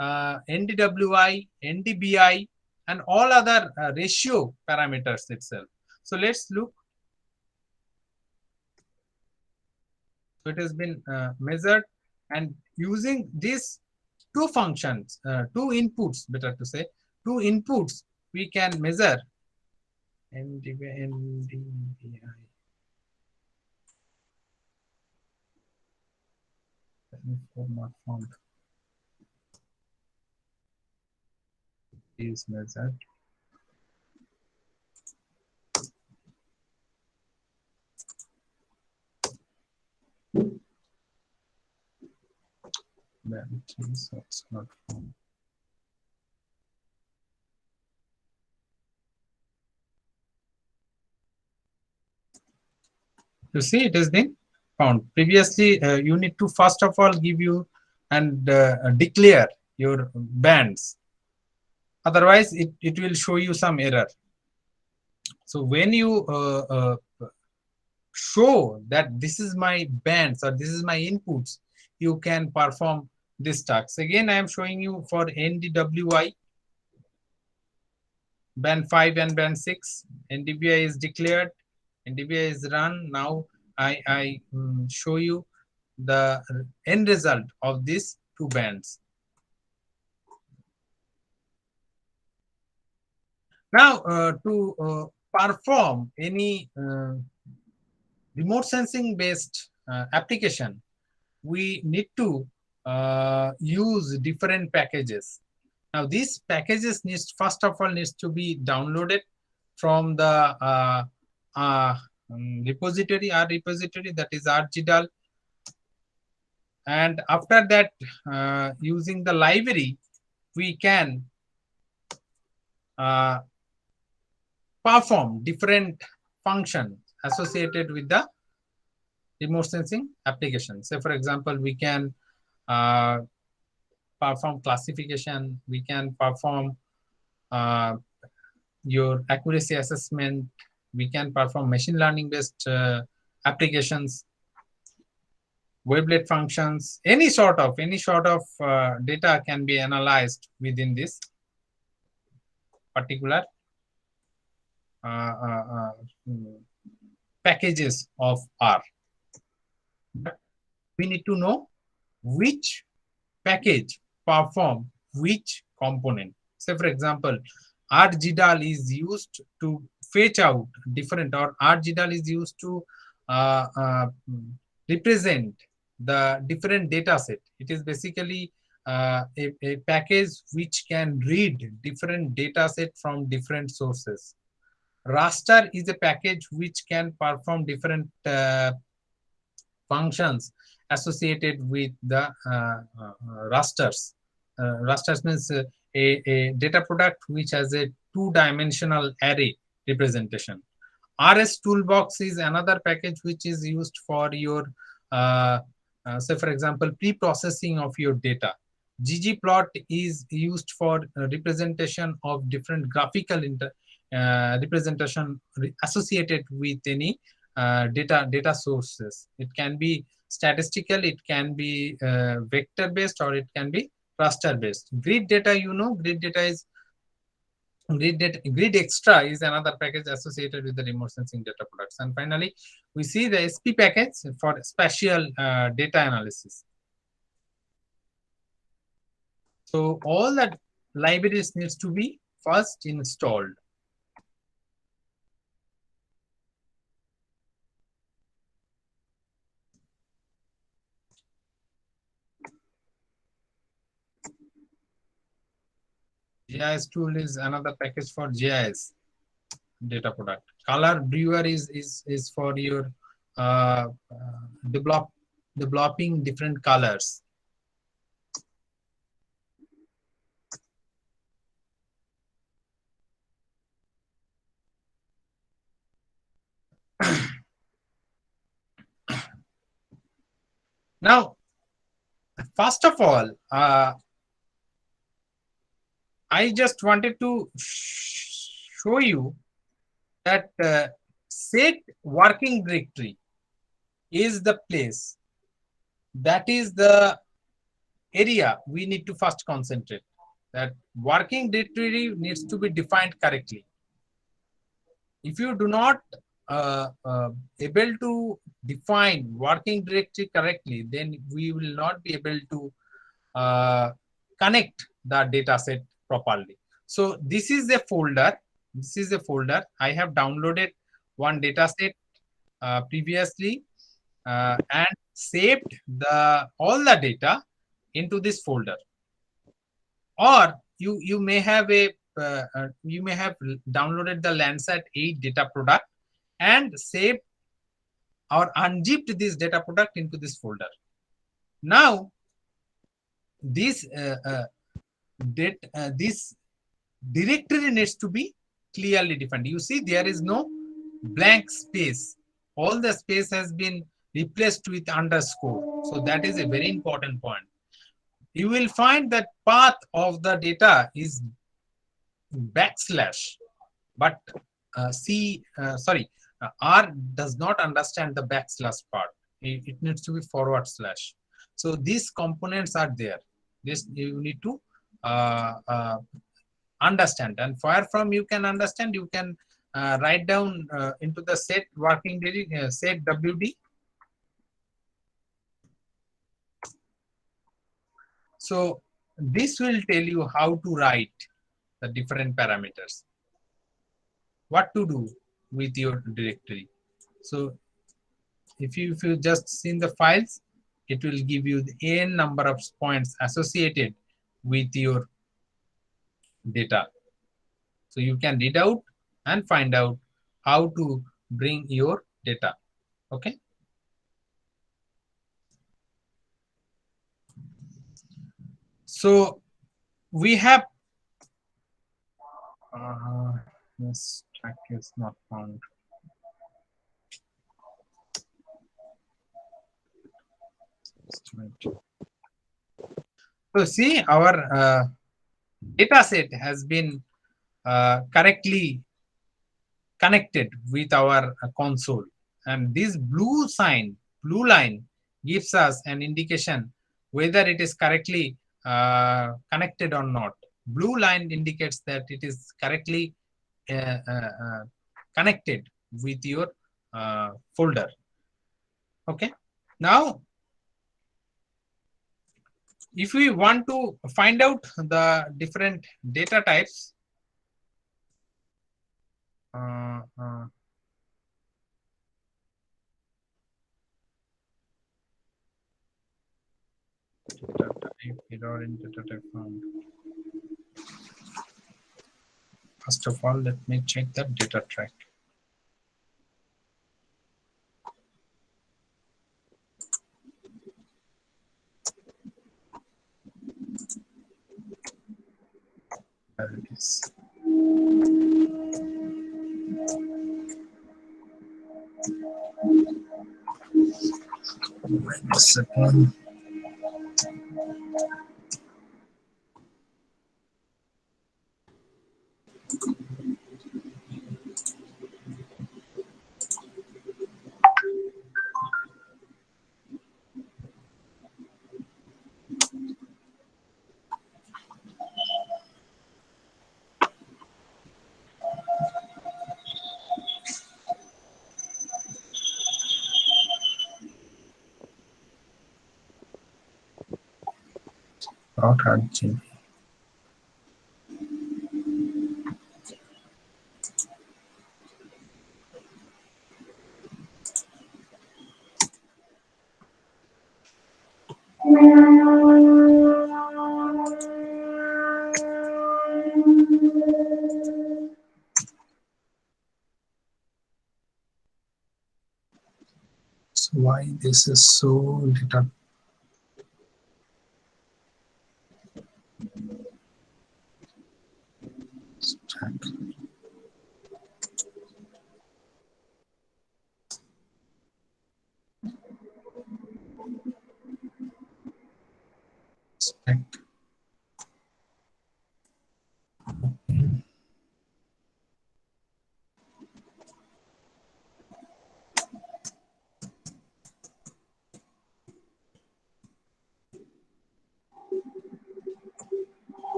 NDWI, NDBI, and all other ratio parameters itself. So let's look. So it has been measured, and using these two functions, two inputs, better to say, two inputs, we can measure NDVI. Not found. Is measured. So it's not found. You see, it has been found. Previously, you need to first of all give you and declare your bands. Otherwise, it will show you some error. So when you show that this is my bands or this is my inputs, you can perform this task. Again, I am showing you for NDWI, band 5 and band 6. NDWI is declared, NDWI is run. Now I show you the end result of these two bands. Now, to perform any remote sensing based application, we need to use different packages. Now, these packages first of all needs to be downloaded from the repository, R repository, that is rgdal. And after that, using the library, we can perform different functions associated with the remote sensing application. Say, for example, we can perform classification, we can perform your accuracy assessment, we can perform machine learning based applications, wavelet functions, any sort of data can be analyzed within this particular packages of R. But we need to know which package perform which component. Say, for example, rgdal is used to fetch out different, or rgdal is used to represent the different data set. It is basically a package which can read different data set from different sources. Raster is a package which can perform different functions associated with the rasters. Rasters means a data product which has a two-dimensional array representation. RS toolbox is another package which is used for your, say, for example, pre-processing of your data. ggplot is used for representation of different graphical representation associated with any data sources. It can be statistical, it can be vector based, or it can be raster based. Grid data, you know, grid data is grid extra is another package associated with the remote sensing data products. And finally, we see the SP package for spatial data analysis. So all that libraries needs to be first installed. GIS tool is another package for GIS data product. Color brewer is for your developing different colors. Now, first of all, I just wanted to show you that set working directory is the place, that is the area we need to first concentrate. That working directory needs to be defined correctly. If you do not able to define working directory correctly, then we will not be able to connect the data set properly. So this is a folder. This is a folder. I have downloaded one data set previously and saved all the data into this folder. Or you may have downloaded the Landsat 8 data product and saved or unzipped this data product into this folder. Now, this this directory needs to be clearly defined. You see, there is no blank space. All the space has been replaced with underscore. So that is a very important point. You will find that path of the data is backslash, but R does not understand the backslash part. It needs to be forward slash. So these components are there. This you need to understand, and far from you can understand, you can write down into the set working directory, set WD. So this will tell you how to write the different parameters, what to do with your directory. So if you just seen the files, it will give you the n number of points associated with your data. So you can read out and find out how to bring your data. Okay. So we have this track is not found. So see, our data set has been correctly connected with our console, and this blue line gives us an indication whether it is correctly connected or not. Blue line indicates that it is correctly connected with your folder. Okay. Now, if we want to find out the different data types, data type, error in data type found. First of all, let me check the data track. There it is. Wait a second. Not urgent. So why this is so little? Check. Check.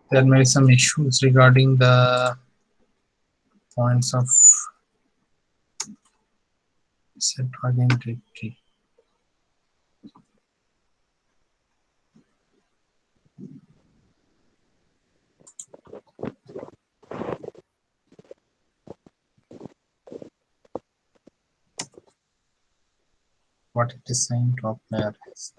There may be some issues regarding the points of set plugin directory. What it is saying top layer is.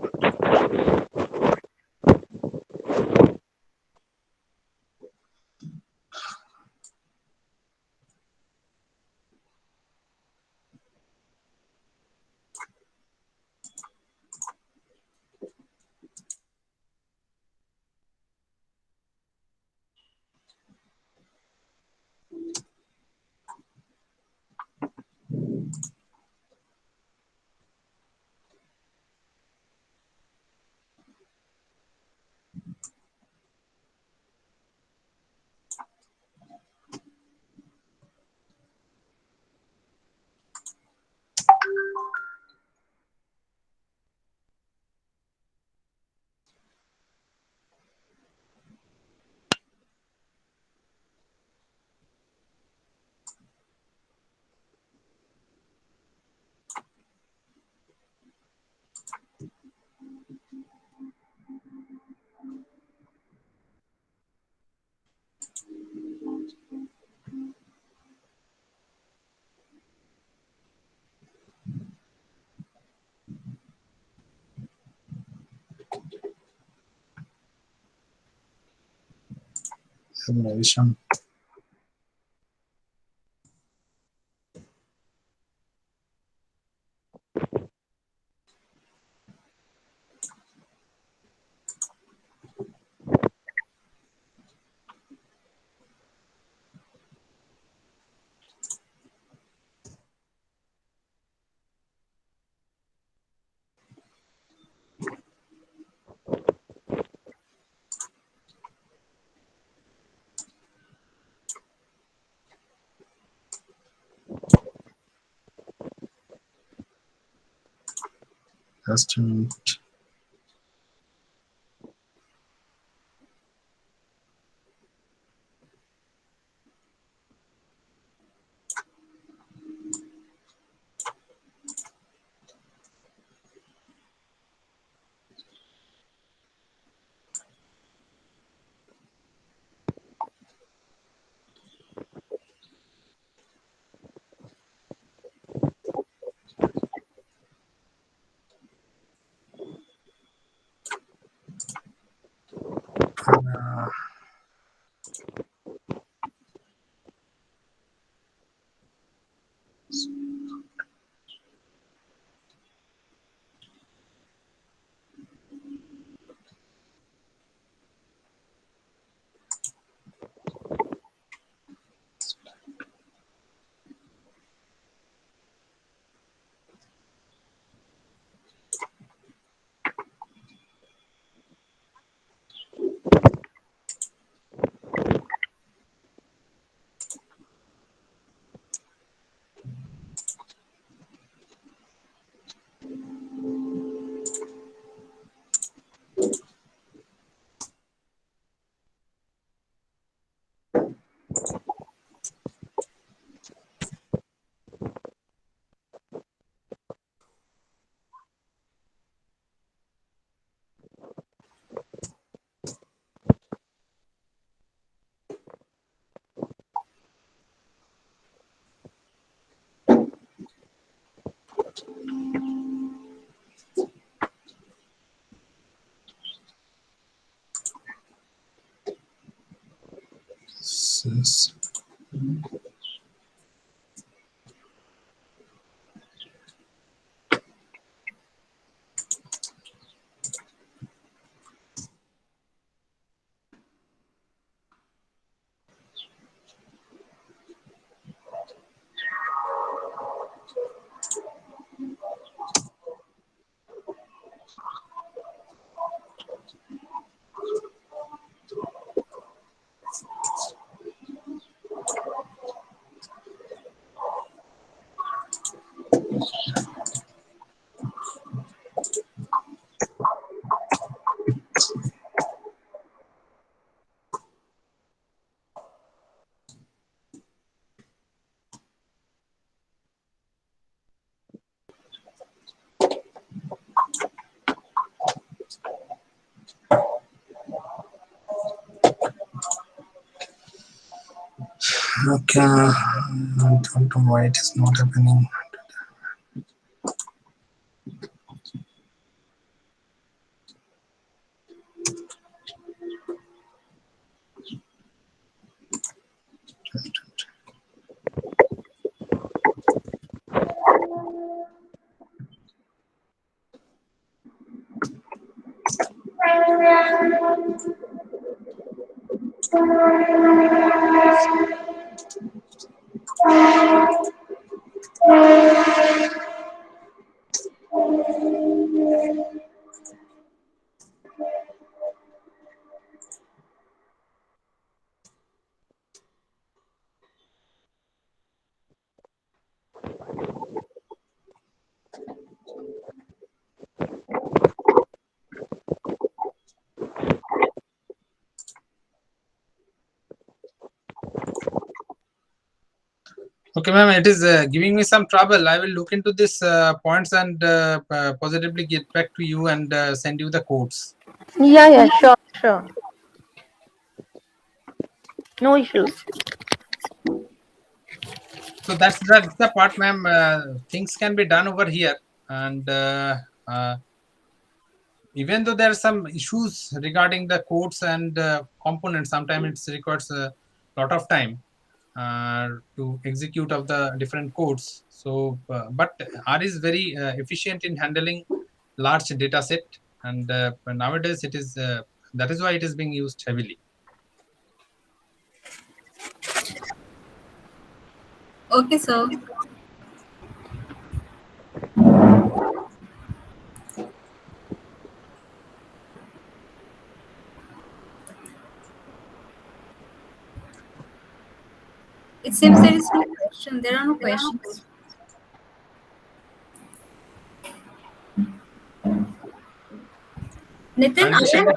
simulation. Just a minute. Yes. Okay, I don't know why it is not happening. Okay, ma'am, it is giving me some trouble. I will look into this points and positively get back to you and send you the codes. Yeah, sure. No issues. So that's the part, ma'am. Things can be done over here, and even though there are some issues regarding the codes and components, sometimes it requires a lot of time to execute of the different codes. So, but R is very efficient in handling large data set, and nowadays it is that is why it is being used heavily. Okay, sir. It seems there is no question. There are no questions. Nitin,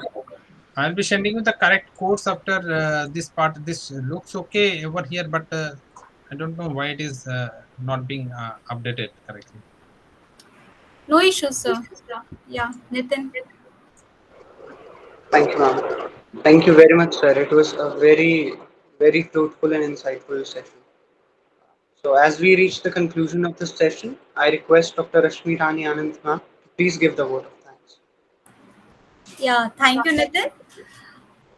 I'll be sending you the correct codes after this part. This looks okay over here, but I don't know why it is not being updated correctly. no issues, sir. Yeah, Nitin. Thank you, ma'am. Thank you very much, sir. It was a very, very fruitful and insightful session. So, as we reach the conclusion of this session, I request Dr. Rashmi Rani Anand ma'am to please give the vote of thanks. Yeah, thank you, Nitin.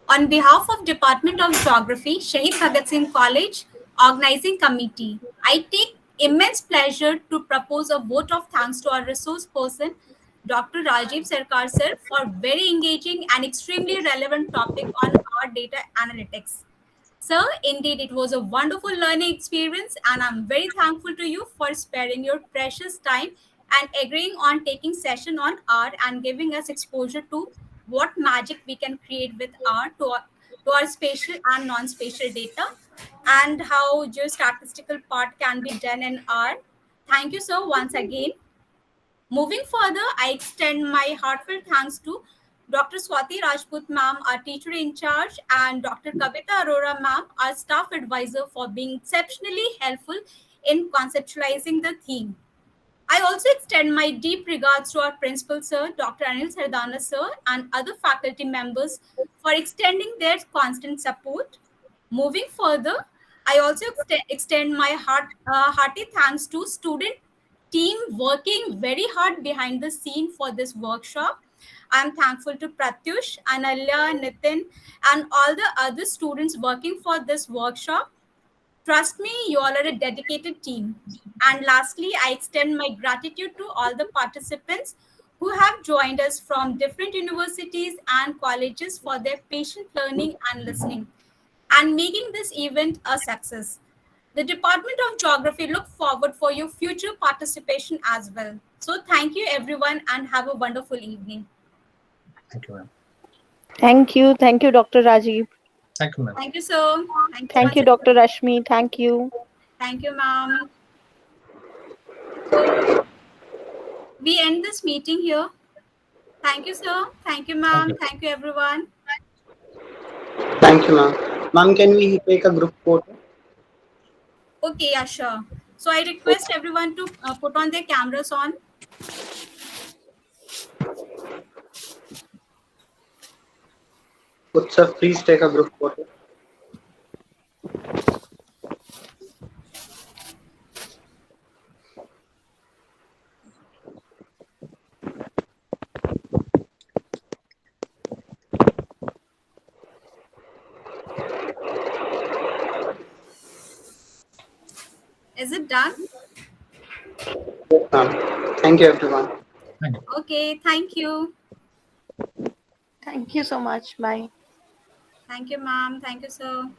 On behalf of Department of Geography, Shaheed Bhagat Singh College Organizing Committee, I take immense pleasure to propose a vote of thanks to our resource person, Dr. Rajiv Sarkar sir, for very engaging and extremely relevant topic on our data analytics. Sir, indeed, it was a wonderful learning experience, and I'm very thankful to you for sparing your precious time and agreeing on taking session on R and giving us exposure to what magic we can create with R to our spatial and non-spatial data, and how geostatistical part can be done in R. Thank you, sir, once again. Moving further, I extend my heartfelt thanks to Dr. Swati Rajput ma'am, our teacher in charge, and Dr. Kavita Arora ma'am, our staff advisor, for being exceptionally helpful in conceptualizing the theme. I also extend my deep regards to our principal sir, Dr. Anil Sardana sir, and other faculty members for extending their constant support. Moving further, I also extend my hearty thanks to student team working very hard behind the scene for this workshop. I'm thankful to Pratyush, Analya, Nitin, and all the other students working for this workshop. Trust me, you all are a dedicated team. And lastly, I extend my gratitude to all the participants who have joined us from different universities and colleges for their patient learning and listening and making this event a success. The Department of Geography look forward for your future participation as well. So thank you everyone and have a wonderful evening. Thank you, ma'am. Thank you, Dr. Rajiv. Thank you, ma'am. Thank you, sir. Thank you, Dr. Rashmi. Thank you. Thank you, ma'am. So we end this meeting here. Thank you, sir. Thank you, ma'am. Thank you, everyone. Thank you, ma'am. Ma'am, can we take a group photo? Okay, yeah, sure. So I request everyone to put on their cameras on. Would sir please take a group photo? Is it done? Yes, ma'am. Thank you, everyone. Thank you. Okay, thank you. Thank you so much. Bye. Thank you, ma'am. Thank you, sir.